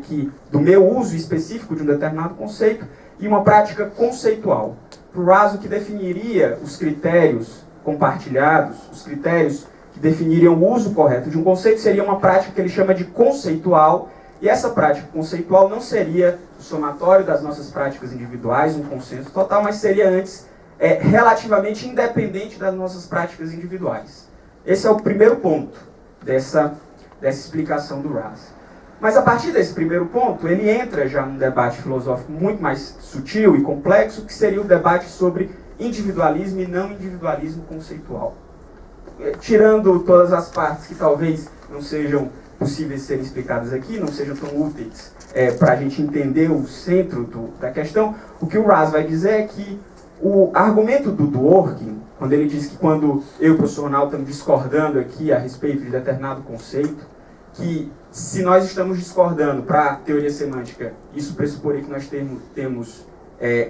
do meu uso específico de um determinado conceito, e uma prática conceitual. Para o Raz, o que definiria os critérios compartilhados, os critérios que definiriam o uso correto de um conceito, seria uma prática que ele chama de conceitual, e essa prática conceitual não seria o somatório das nossas práticas individuais, um consenso total, mas seria antes relativamente independente das nossas práticas individuais. Esse é o primeiro ponto dessa explicação do Raz. Mas a partir desse primeiro ponto, ele entra já num debate filosófico muito mais sutil e complexo, que seria o debate sobre individualismo e não individualismo conceitual. Tirando todas as partes que talvez não sejam possíveis de serem explicadas aqui, não sejam tão úteis para a gente entender o centro da questão, o que o Raz vai dizer é que o argumento do Dworkin, quando ele diz que quando eu e o professor Ronaldo estamos discordando aqui a respeito de determinado conceito, que se nós estamos discordando para a teoria semântica, isso pressuporia que nós temos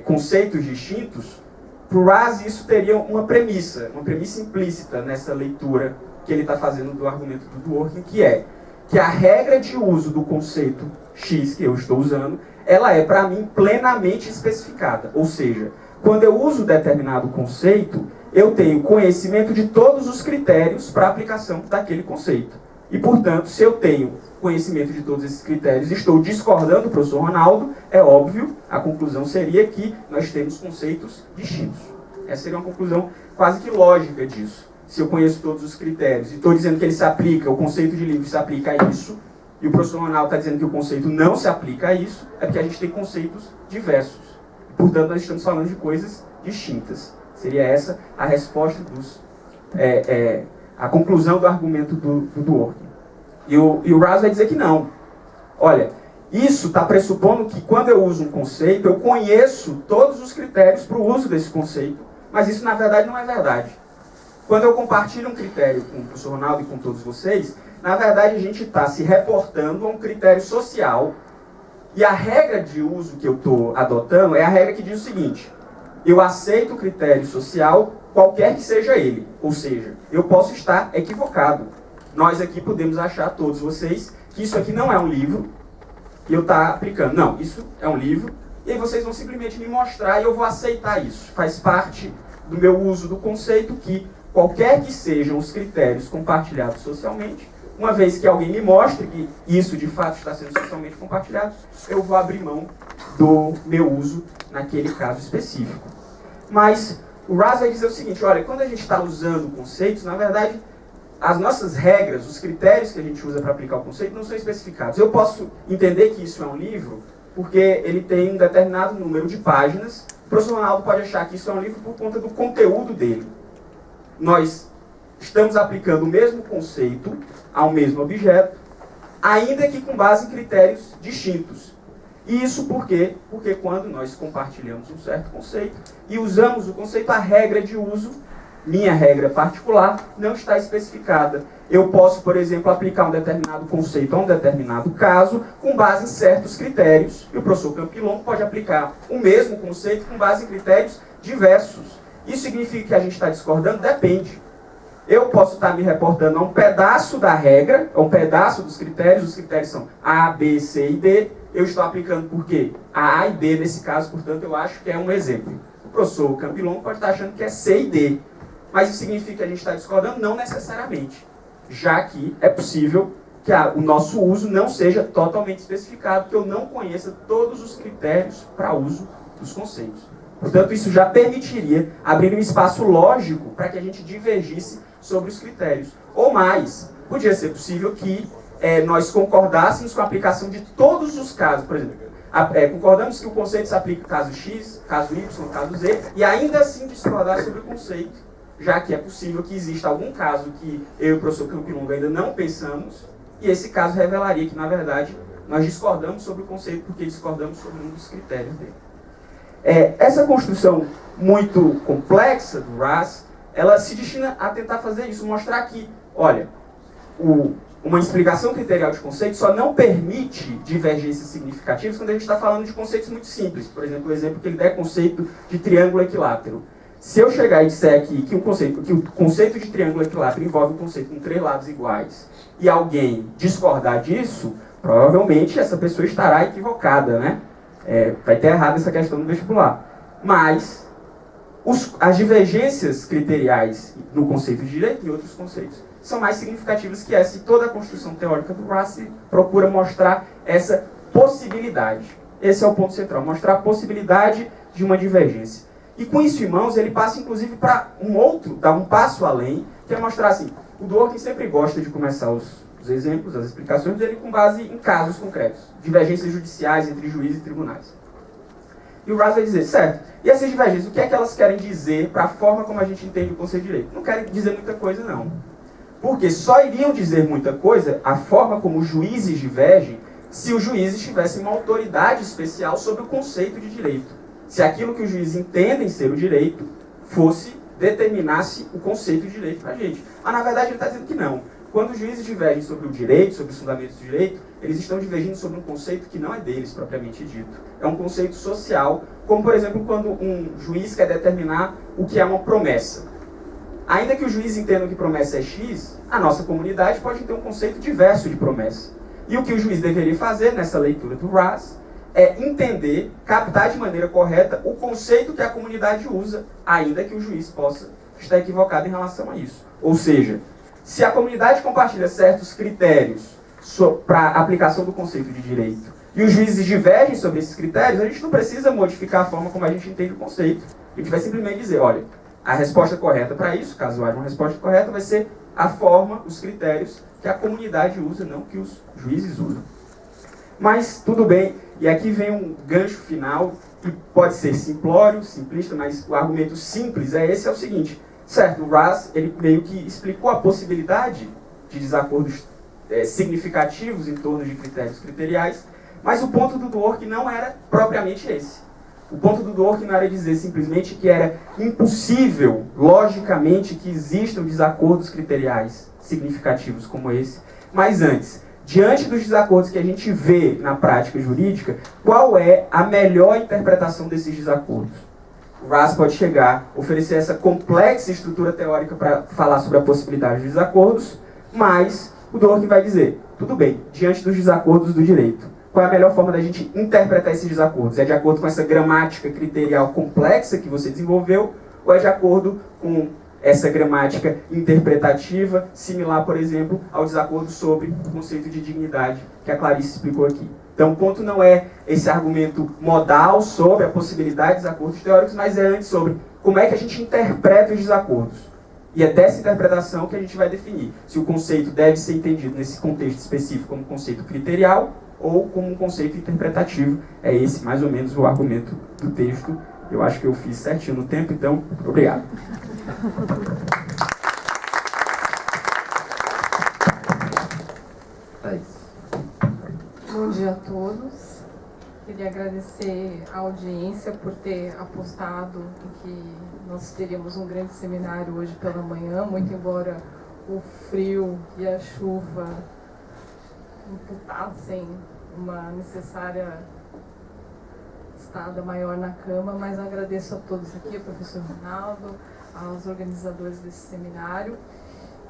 conceitos distintos, para o Raz isso teria uma premissa implícita nessa leitura que ele está fazendo do argumento do Dworkin, que é que a regra de uso do conceito X que eu estou usando, ela é para mim plenamente especificada, ou seja, quando eu uso determinado conceito, eu tenho conhecimento de todos os critérios para a aplicação daquele conceito. E, portanto, se eu tenho conhecimento de todos esses critérios e estou discordando do professor Ronaldo, é óbvio, a conclusão seria que nós temos conceitos distintos. Essa seria uma conclusão quase que lógica disso. Se eu conheço todos os critérios e estou dizendo que ele se aplica, o conceito de livro se aplica a isso, e o professor Ronaldo está dizendo que o conceito não se aplica a isso, é porque a gente tem conceitos diversos. Portanto, nós estamos falando de coisas distintas. Seria essa a resposta a conclusão do argumento do Dworkin. E o Raz vai dizer que não. Olha, isso está pressupondo que quando eu uso um conceito, eu conheço todos os critérios para o uso desse conceito, mas isso na verdade não é verdade. Quando eu compartilho um critério com o professor Ronaldo e com todos vocês, na verdade a gente está se reportando a um critério social. E a regra de uso que eu estou adotando é a regra que diz o seguinte: eu aceito o critério social, qualquer que seja ele. Ou seja, eu posso estar equivocado. Nós aqui podemos achar, todos vocês, que isso aqui não é um livro, e eu estou aplicando. Não, isso é um livro, e aí vocês vão simplesmente me mostrar e eu vou aceitar isso. Faz parte do meu uso do conceito que, qualquer que sejam os critérios compartilhados socialmente, uma vez que alguém me mostre que isso de fato está sendo socialmente compartilhado, eu vou abrir mão do meu uso naquele caso específico. Mas o Raz vai dizer o seguinte: olha, quando a gente está usando conceitos, na verdade, as nossas regras, os critérios que a gente usa para aplicar o conceito não são especificados. Eu posso entender que isso é um livro porque ele tem um determinado número de páginas. O professor Ronaldo pode achar que isso é um livro por conta do conteúdo dele. Nós estamos aplicando o mesmo conceito ao mesmo objeto, ainda que com base em critérios distintos. E isso por quê? Porque quando nós compartilhamos um certo conceito e usamos o conceito, a regra de uso, minha regra particular, não está especificada. Eu posso, por exemplo, aplicar um determinado conceito a um determinado caso com base em certos critérios, e o professor Campilon pode aplicar o mesmo conceito com base em critérios diversos. Isso significa que a gente está discordando? Depende. Eu posso estar me reportando a um pedaço da regra, a um pedaço dos critérios. Os critérios são A, B, C e D. Eu estou aplicando por quê? A e B nesse caso, portanto, eu acho que é um exemplo. O professor Campilon pode estar achando que é C e D. Mas isso significa que a gente está discordando? Não necessariamente. Já que é possível que o nosso uso não seja totalmente especificado, que eu não conheça todos os critérios para uso dos conceitos. Portanto, isso já permitiria abrir um espaço lógico para que a gente divergisse sobre os critérios. Ou mais, podia ser possível que nós concordássemos com a aplicação de todos os casos. Por exemplo, concordamos que o conceito se aplica caso X, caso Y, caso Z, e ainda assim discordar sobre o conceito, já que é possível que exista algum caso que eu e o professor Campilonga ainda não pensamos, e esse caso revelaria que, na verdade, nós discordamos sobre o conceito porque discordamos sobre um dos critérios dele. Essa construção muito complexa do RAS, ela se destina a tentar fazer isso, mostrar que, olha, uma explicação criterial de conceito só não permite divergências significativas quando a gente está falando de conceitos muito simples. Por exemplo, o exemplo que ele dá é o conceito de triângulo equilátero. Se eu chegar e disser aqui que o conceito de triângulo equilátero envolve um conceito com 3 lados iguais, e alguém discordar disso, provavelmente essa pessoa estará equivocada, né? Vai ter errado essa questão no vestibular. Mas as divergências criteriais no conceito de direito e outros conceitos são mais significativas que essa, e toda a construção teórica do RAS procura mostrar essa possibilidade. Esse é o ponto central, mostrar a possibilidade de uma divergência. E com isso em mãos, ele passa inclusive para dar um passo além, que é mostrar assim, o Dworkin sempre gosta de começar os exemplos, as explicações dele com base em casos concretos, divergências judiciais entre juízes e tribunais. E o RAS vai dizer, certo, e essas divergências, o que é que elas querem dizer para a forma como a gente entende o conceito de direito? Não querem dizer muita coisa, não. Porque só iriam dizer muita coisa a forma como os juízes divergem se os juízes tivessem uma autoridade especial sobre o conceito de direito. Se aquilo que os juízes entendem ser o direito determinasse o conceito de direito para a gente. Mas na verdade ele está dizendo que não. Quando os juízes divergem sobre o direito, sobre os fundamentos do direito, eles estão divergindo sobre um conceito que não é deles, propriamente dito. É um conceito social, como por exemplo quando um juiz quer determinar o que é uma promessa. Ainda que o juiz entenda que promessa é X, a nossa comunidade pode ter um conceito diverso de promessa. E o que o juiz deveria fazer nessa leitura do RAS é entender, captar de maneira correta o conceito que a comunidade usa, ainda que o juiz possa estar equivocado em relação a isso. Ou seja, se a comunidade compartilha certos critérios para a aplicação do conceito de direito e os juízes divergem sobre esses critérios, a gente não precisa modificar a forma como a gente entende o conceito. A gente vai simplesmente dizer, olha, a resposta correta para isso, caso haja uma resposta correta, vai ser a forma, os critérios que a comunidade usa, não que os juízes usam. Mas tudo bem, e aqui vem um gancho final, que pode ser simplório, simplista, mas o argumento simples é o seguinte, certo, o RAS ele meio que explicou a possibilidade de desacordos significativos em torno de critérios criteriais, mas o ponto do Dworkin não era propriamente esse. O ponto do Dworkin não era dizer simplesmente que era impossível, logicamente, que existam desacordos criteriais significativos como esse, mas antes, diante dos desacordos que a gente vê na prática jurídica, qual é a melhor interpretação desses desacordos? O RAS pode chegar, oferecer essa complexa estrutura teórica para falar sobre a possibilidade de desacordos, mas o Dworkin vai dizer, tudo bem, diante dos desacordos do direito, qual é a melhor forma da gente interpretar esses desacordos? É de acordo com essa gramática criterial complexa que você desenvolveu, ou é de acordo com essa gramática interpretativa, similar, por exemplo, ao desacordo sobre o conceito de dignidade que a Clarice explicou aqui? Então, o ponto não é esse argumento modal sobre a possibilidade de desacordos teóricos, mas é antes sobre como é que a gente interpreta os desacordos. E é dessa interpretação que a gente vai definir se o conceito deve ser entendido nesse contexto específico como conceito criterial ou como um conceito interpretativo. É esse, mais ou menos, o argumento do texto. Eu acho que eu fiz certinho no tempo, então, obrigado. Bom dia a todos. Queria agradecer a audiência por ter apostado em que nós teríamos um grande seminário hoje pela manhã, muito embora o frio e a chuva imputassem uma necessária estada maior na cama, mas agradeço a todos aqui, ao professor Ronaldo, aos organizadores desse seminário.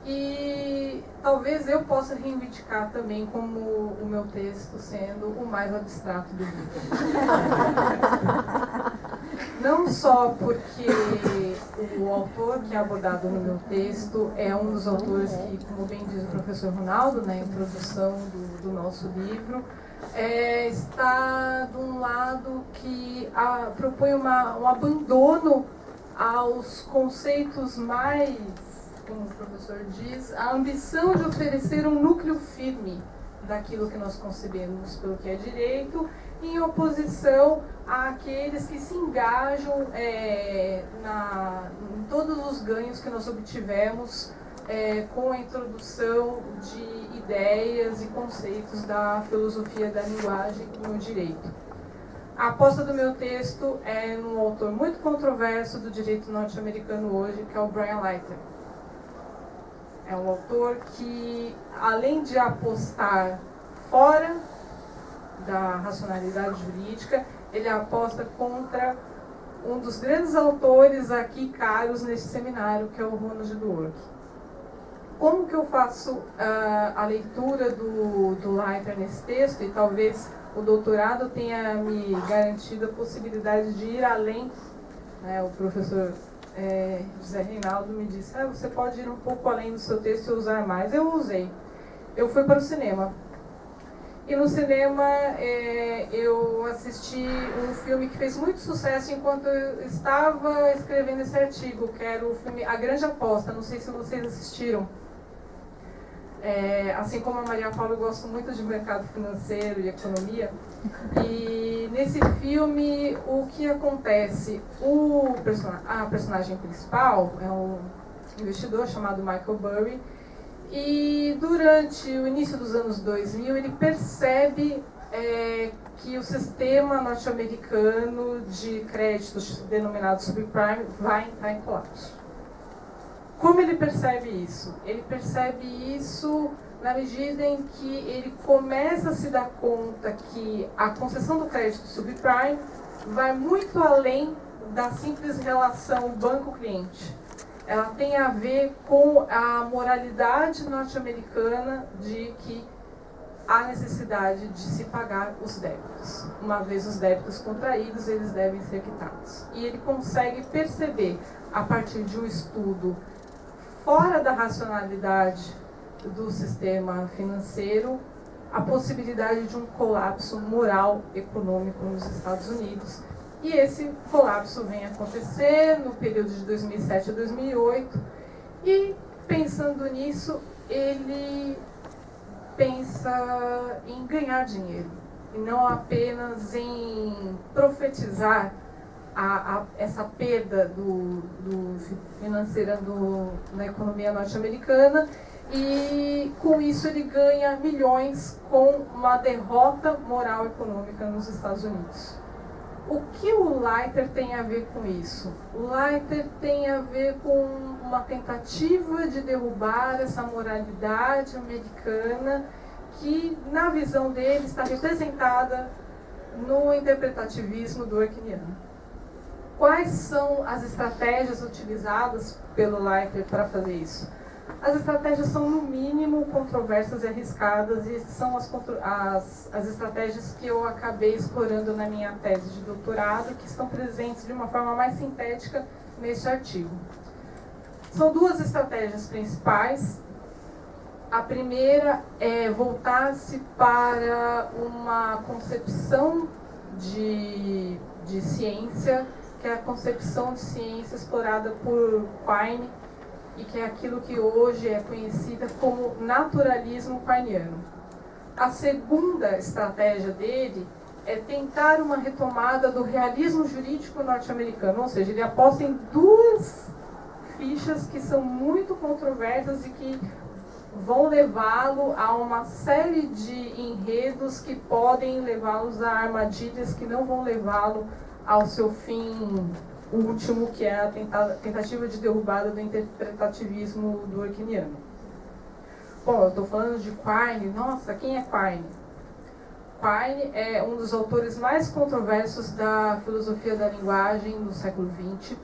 E talvez eu possa reivindicar também como o meu texto sendo o mais abstrato do livro. Não só porque o autor que é abordado no meu texto é um dos autores que, como bem diz o professor Ronaldo, na introdução do nosso livro, está de um lado que propõe um abandono aos conceitos mais, como o professor diz, a ambição de oferecer um núcleo firme daquilo que nós concebemos pelo que é direito, em oposição àqueles que se engajam em todos os ganhos que nós obtivemos com a introdução de ideias e conceitos da filosofia da linguagem no direito. A aposta do meu texto é num autor muito controverso do direito norte-americano hoje, que é o Brian Leiter. É um autor que, além de apostar fora da racionalidade jurídica, ele aposta contra um dos grandes autores aqui caros nesse seminário, que é o Ronald Dworkin. Como que eu faço a leitura do Leiter nesse texto? E talvez o doutorado tenha me garantido a possibilidade de ir além. O professor José Reinaldo me disse, você pode ir um pouco além do seu texto e usar mais. Eu usei. Eu fui para o cinema. E no cinema eu assisti um filme que fez muito sucesso enquanto eu estava escrevendo esse artigo, que era o filme A Grande Aposta. Não sei se vocês assistiram. Assim como a Maria Paula, eu gosto muito de mercado financeiro e economia. E nesse filme, o que acontece? A personagem principal é um investidor chamado Michael Burry. E durante o início dos anos 2000, ele percebe que o sistema norte-americano de créditos denominado subprime vai entrar em colapso. Como ele percebe isso? Ele percebe isso na medida em que ele começa a se dar conta que a concessão do crédito subprime vai muito além da simples relação banco-cliente. Ela tem a ver com a moralidade norte-americana de que há necessidade de se pagar os débitos. Uma vez os débitos contraídos, eles devem ser quitados. E ele consegue perceber, a partir de um estudo fora da racionalidade do sistema financeiro, a possibilidade de um colapso moral econômico nos Estados Unidos. E esse colapso vem acontecer no período de 2007 a 2008. E, pensando nisso, ele pensa em ganhar dinheiro. E não apenas em profetizar essa perda financeira na economia norte-americana. E, com isso, ele ganha milhões com uma derrota moral econômica nos Estados Unidos. O que o Leiter tem a ver com isso? O Leiter tem a ver com uma tentativa de derrubar essa moralidade americana que, na visão dele, está representada no interpretativismo dworkiniano. Quais são as estratégias utilizadas pelo Leiter para fazer isso? As estratégias são, no mínimo, controversas e arriscadas, e são as estratégias que eu acabei explorando na minha tese de doutorado, que estão presentes de uma forma mais sintética neste artigo. São duas estratégias principais. A primeira é voltar-se para uma concepção de ciência, que é a concepção de ciência explorada por Quine, e que é aquilo que hoje é conhecida como naturalismo quiniano. A segunda estratégia dele é tentar uma retomada do realismo jurídico norte-americano, ou seja, ele aposta em duas fichas que são muito controversas e que vão levá-lo a uma série de enredos que podem levá-los a armadilhas que não vão levá-lo ao seu fim último, que é a tentativa de derrubada do interpretativismo dworkiniano. Bom, eu estou falando de Quine. Nossa, quem é Quine? Quine é um dos autores mais controversos da filosofia da linguagem no século XX.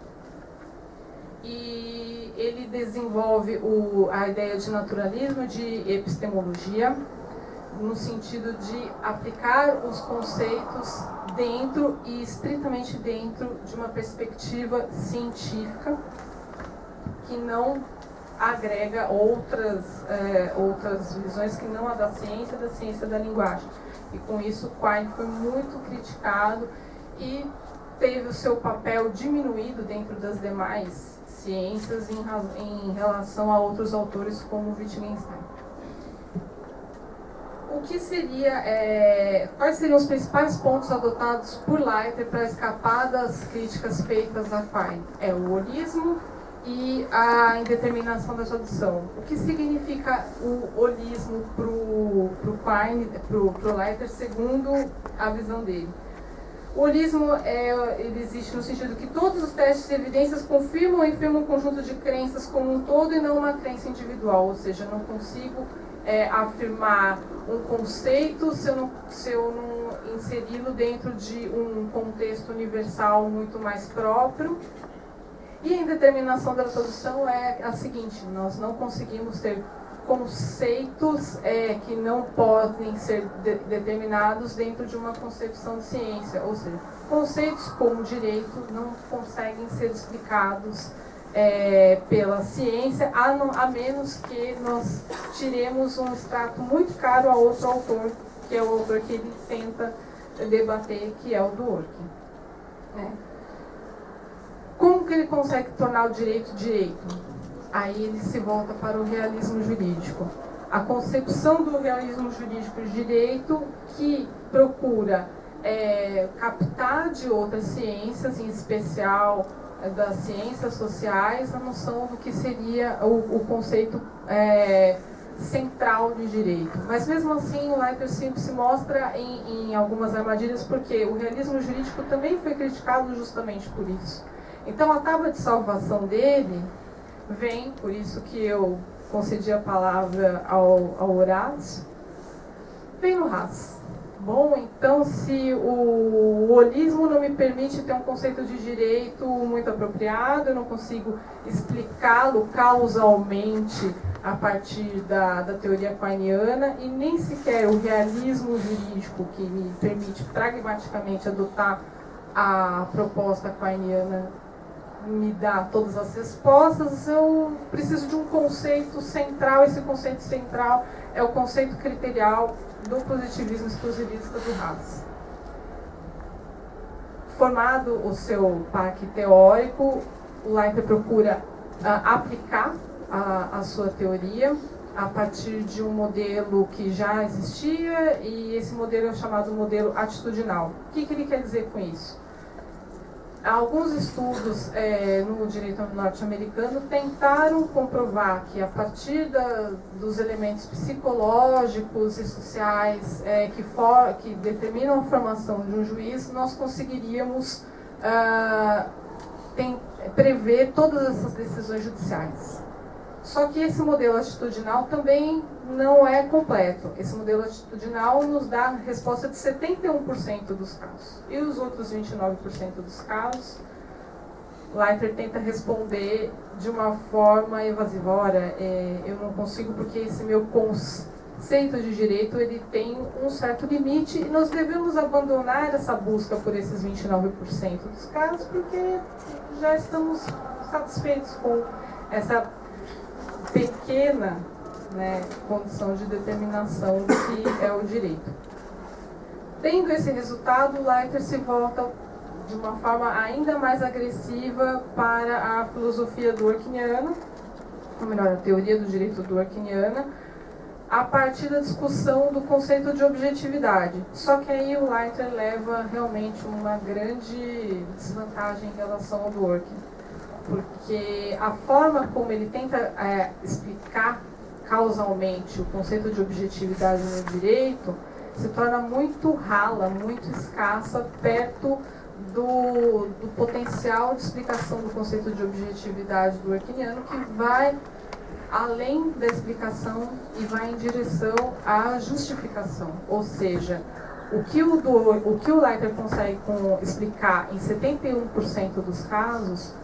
E ele desenvolve a ideia de naturalismo, de epistemologia, no sentido de aplicar os conceitos dentro e estritamente dentro de uma perspectiva científica que não agrega outras visões que não a da ciência da linguagem. E com isso, Quine foi muito criticado e teve o seu papel diminuído dentro das demais ciências em relação a outros autores como Wittgenstein. O o que seria, quais seriam os principais pontos adotados por Leiter para escapar das críticas feitas a Quine? É o holismo e a indeterminação da tradução. O que significa o holismo para o Quine, para o Leiter, segundo a visão dele? O holismo ele existe no sentido que todos os testes e evidências confirmam e infirmam um conjunto de crenças como um todo e não uma crença individual, ou seja, não consigo afirmar um conceito se eu não inseri-lo dentro de um contexto universal muito mais próprio. E a indeterminação da tradução é a seguinte: nós não conseguimos ter conceitos que não podem ser determinados dentro de uma concepção de ciência, ou seja, conceitos como direito não conseguem ser explicados pela ciência, a menos que nós tiremos um extrato muito caro a outro autor, que é o autor que ele tenta debater, que é o Dworkin. Como que ele consegue tornar o direito direito? Aí ele se volta para o realismo jurídico. A concepção do realismo jurídico de direito que procura captar de outras ciências, em especial das ciências sociais, a noção do que seria o conceito central de direito. Mas mesmo assim o Leiter se mostra em algumas armadilhas, porque o realismo jurídico também foi criticado justamente por isso. Então a tábua de salvação dele vem, por isso que eu concedi a palavra ao Horácio, vem no Haas. Bom, então se o holismo não me permite ter um conceito de direito muito apropriado, eu não consigo explicá-lo causalmente a partir da teoria quiniana, e nem sequer o realismo jurídico que me permite pragmaticamente adotar a proposta quiniana me dá todas as respostas, eu preciso de um conceito central. Esse conceito central é o conceito criterial do positivismo exclusivista do Haas. Formado o seu parque teórico, o Leiter procura aplicar a sua teoria a partir de um modelo que já existia, e esse modelo é chamado modelo atitudinal. O que ele quer dizer com isso? Alguns estudos no direito norte-americano tentaram comprovar que a partir dos elementos psicológicos e sociais que determinam a formação de um juiz, nós conseguiríamos prever todas essas decisões judiciais. Só que esse modelo atitudinal também não é completo. Esse modelo atitudinal nos dá a resposta de 71% dos casos. E os outros 29% dos casos, Leiter tenta responder de uma forma evasiva. Ora, eu não consigo porque esse meu conceito de direito ele tem um certo limite, e nós devemos abandonar essa busca por esses 29% dos casos, porque já estamos satisfeitos com essa pequena condição de determinação do que é o direito. Tendo esse resultado, Leiter se volta de uma forma ainda mais agressiva para a filosofia dworkiniana, ou melhor, a teoria do direito dworkiniana, a partir da discussão do conceito de objetividade. Só que aí o Leiter leva realmente uma grande desvantagem em relação ao Dworkin, porque a forma como ele tenta explicar causalmente o conceito de objetividade no direito se torna muito rala, muito escassa, perto do potencial de explicação do conceito de objetividade do dworkiniano, que vai além da explicação e vai em direção à justificação. Ou seja, o que o Leiter consegue explicar em 71% dos casos,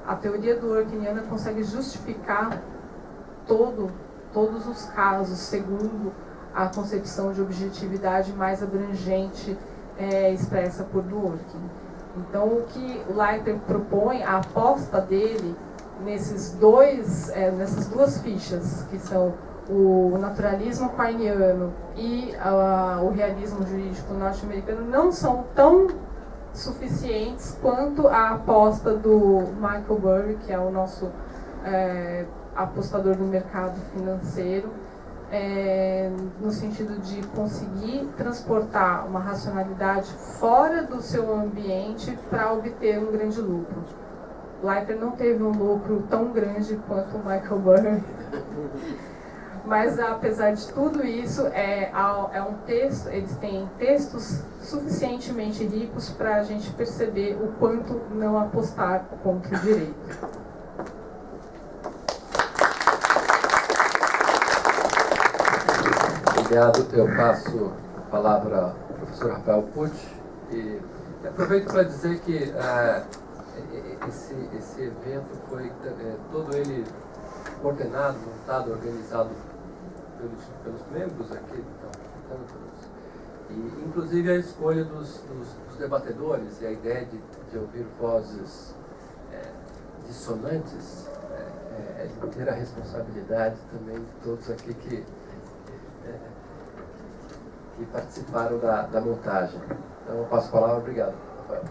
a teoria dworkiniana consegue justificar todos os casos, segundo a concepção de objetividade mais abrangente expressa por Dworkin. Então, o que o Leiter propõe, a aposta dele nessas duas fichas, que são o naturalismo quiniano e o realismo jurídico norte-americano, não são tão suficientes quanto a aposta do Michael Burry, que é o nosso apostador do mercado financeiro, no sentido de conseguir transportar uma racionalidade fora do seu ambiente para obter um grande lucro. Leiter não teve um lucro tão grande quanto o Michael Burry. Mas, apesar de tudo isso, é um texto, eles têm textos suficientemente ricos para a gente perceber o quanto não apostar contra o direito. Obrigado. Eu passo a palavra ao professor Rafael Pucci e aproveito para dizer que esse evento foi todo ele coordenado, montado, organizado pelos membros aqui, e inclusive a escolha dos debatedores e a ideia de ouvir vozes dissonantes é de ter a responsabilidade também de todos aqui que participaram da montagem. Então eu passo a palavra. Obrigado, Rafael.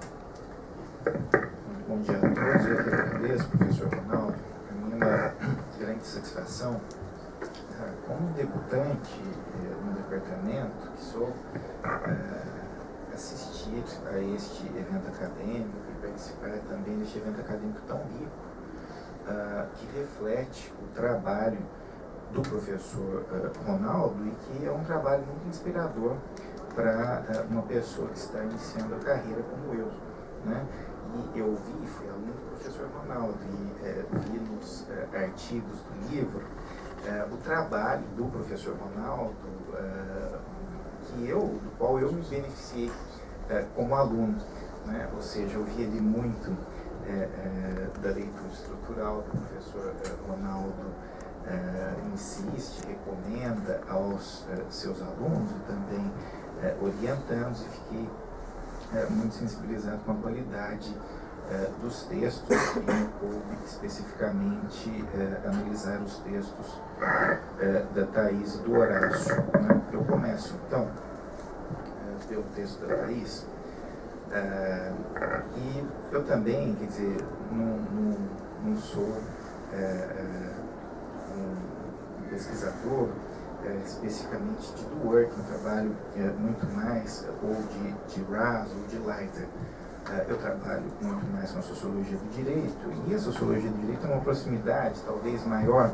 Bom dia a todos. Eu que agradeço, professor Ronaldo. Para mim é uma grande satisfação, como debutante no departamento que sou, assistir a este evento acadêmico e participar também deste evento acadêmico tão rico, que reflete o trabalho do professor Ronaldo e que é um trabalho muito inspirador para uma pessoa que está iniciando a carreira como eu, né? E eu fui aluno do professor Ronaldo e vi nos artigos do livro o trabalho do professor Ronaldo, do qual eu me beneficiei como aluno, né? Ou seja, eu vi ele muito da leitura estrutural do professor Ronaldo. Insiste, recomenda aos seus alunos e também orientando, e fiquei muito sensibilizado com a qualidade dos textos e me coube especificamente analisar os textos da Thaís e do Horácio, né? Eu começo então pelo texto da Thaís, e eu também, quer dizer, não sou um pesquisador especificamente de Dworkin, trabalho muito mais ou de Raz ou de Leiter. Eu trabalho muito mais com a sociologia do direito, e a sociologia do direito tem uma proximidade talvez maior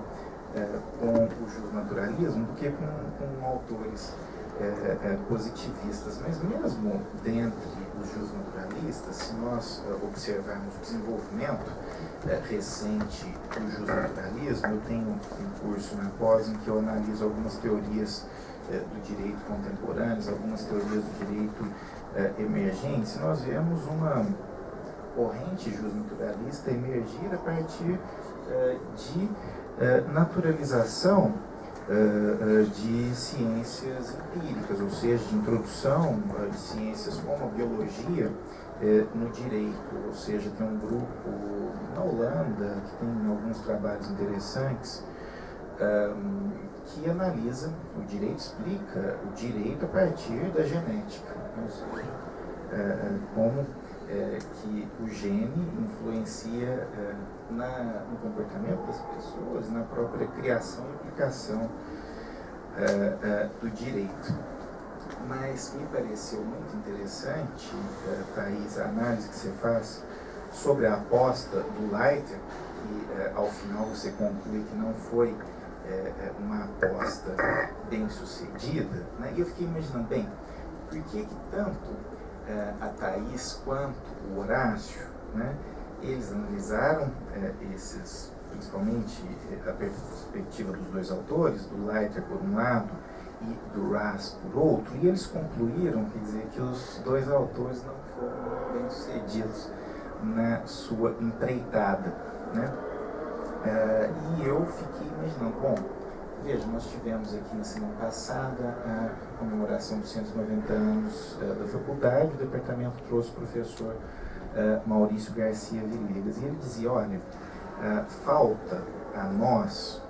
com o justnaturalismo do que com autores positivistas, mas mesmo dentre os justnaturalistas, se nós observarmos o desenvolvimento recente do justnaturalismo, eu tenho um curso na pós em que eu analiso algumas teorias do direito contemporâneas, algumas teorias do direito emergentes. Nós vemos uma corrente justnaturalista emergir a partir de naturalização de ciências empíricas, ou seja, de introdução de ciências como a biologia no direito, ou seja, tem um grupo na Holanda que tem alguns trabalhos interessantes que analisa o direito, explica o direito a partir da genética, ou seja, como que o gene influencia no comportamento das pessoas, na própria criação e aplicação do direito. Mas me pareceu muito interessante, Thaís, a análise que você faz sobre a aposta do Leiter, que ao final você conclui que não foi uma aposta bem sucedida, né? E eu fiquei imaginando, bem, por que tanto a Thaís quanto o Horácio, né, eles analisaram principalmente a perspectiva dos dois autores, do Leiter por um lado e do Raz por outro, e eles concluíram, quer dizer, que os dois autores não foram bem sucedidos na sua empreitada, né? E eu fiquei imaginando, bom, veja, nós tivemos aqui na semana passada a comemoração dos 190 anos da faculdade, o departamento trouxe o professor Maurício Garcia Villegas, e ele dizia, olha, falta a nós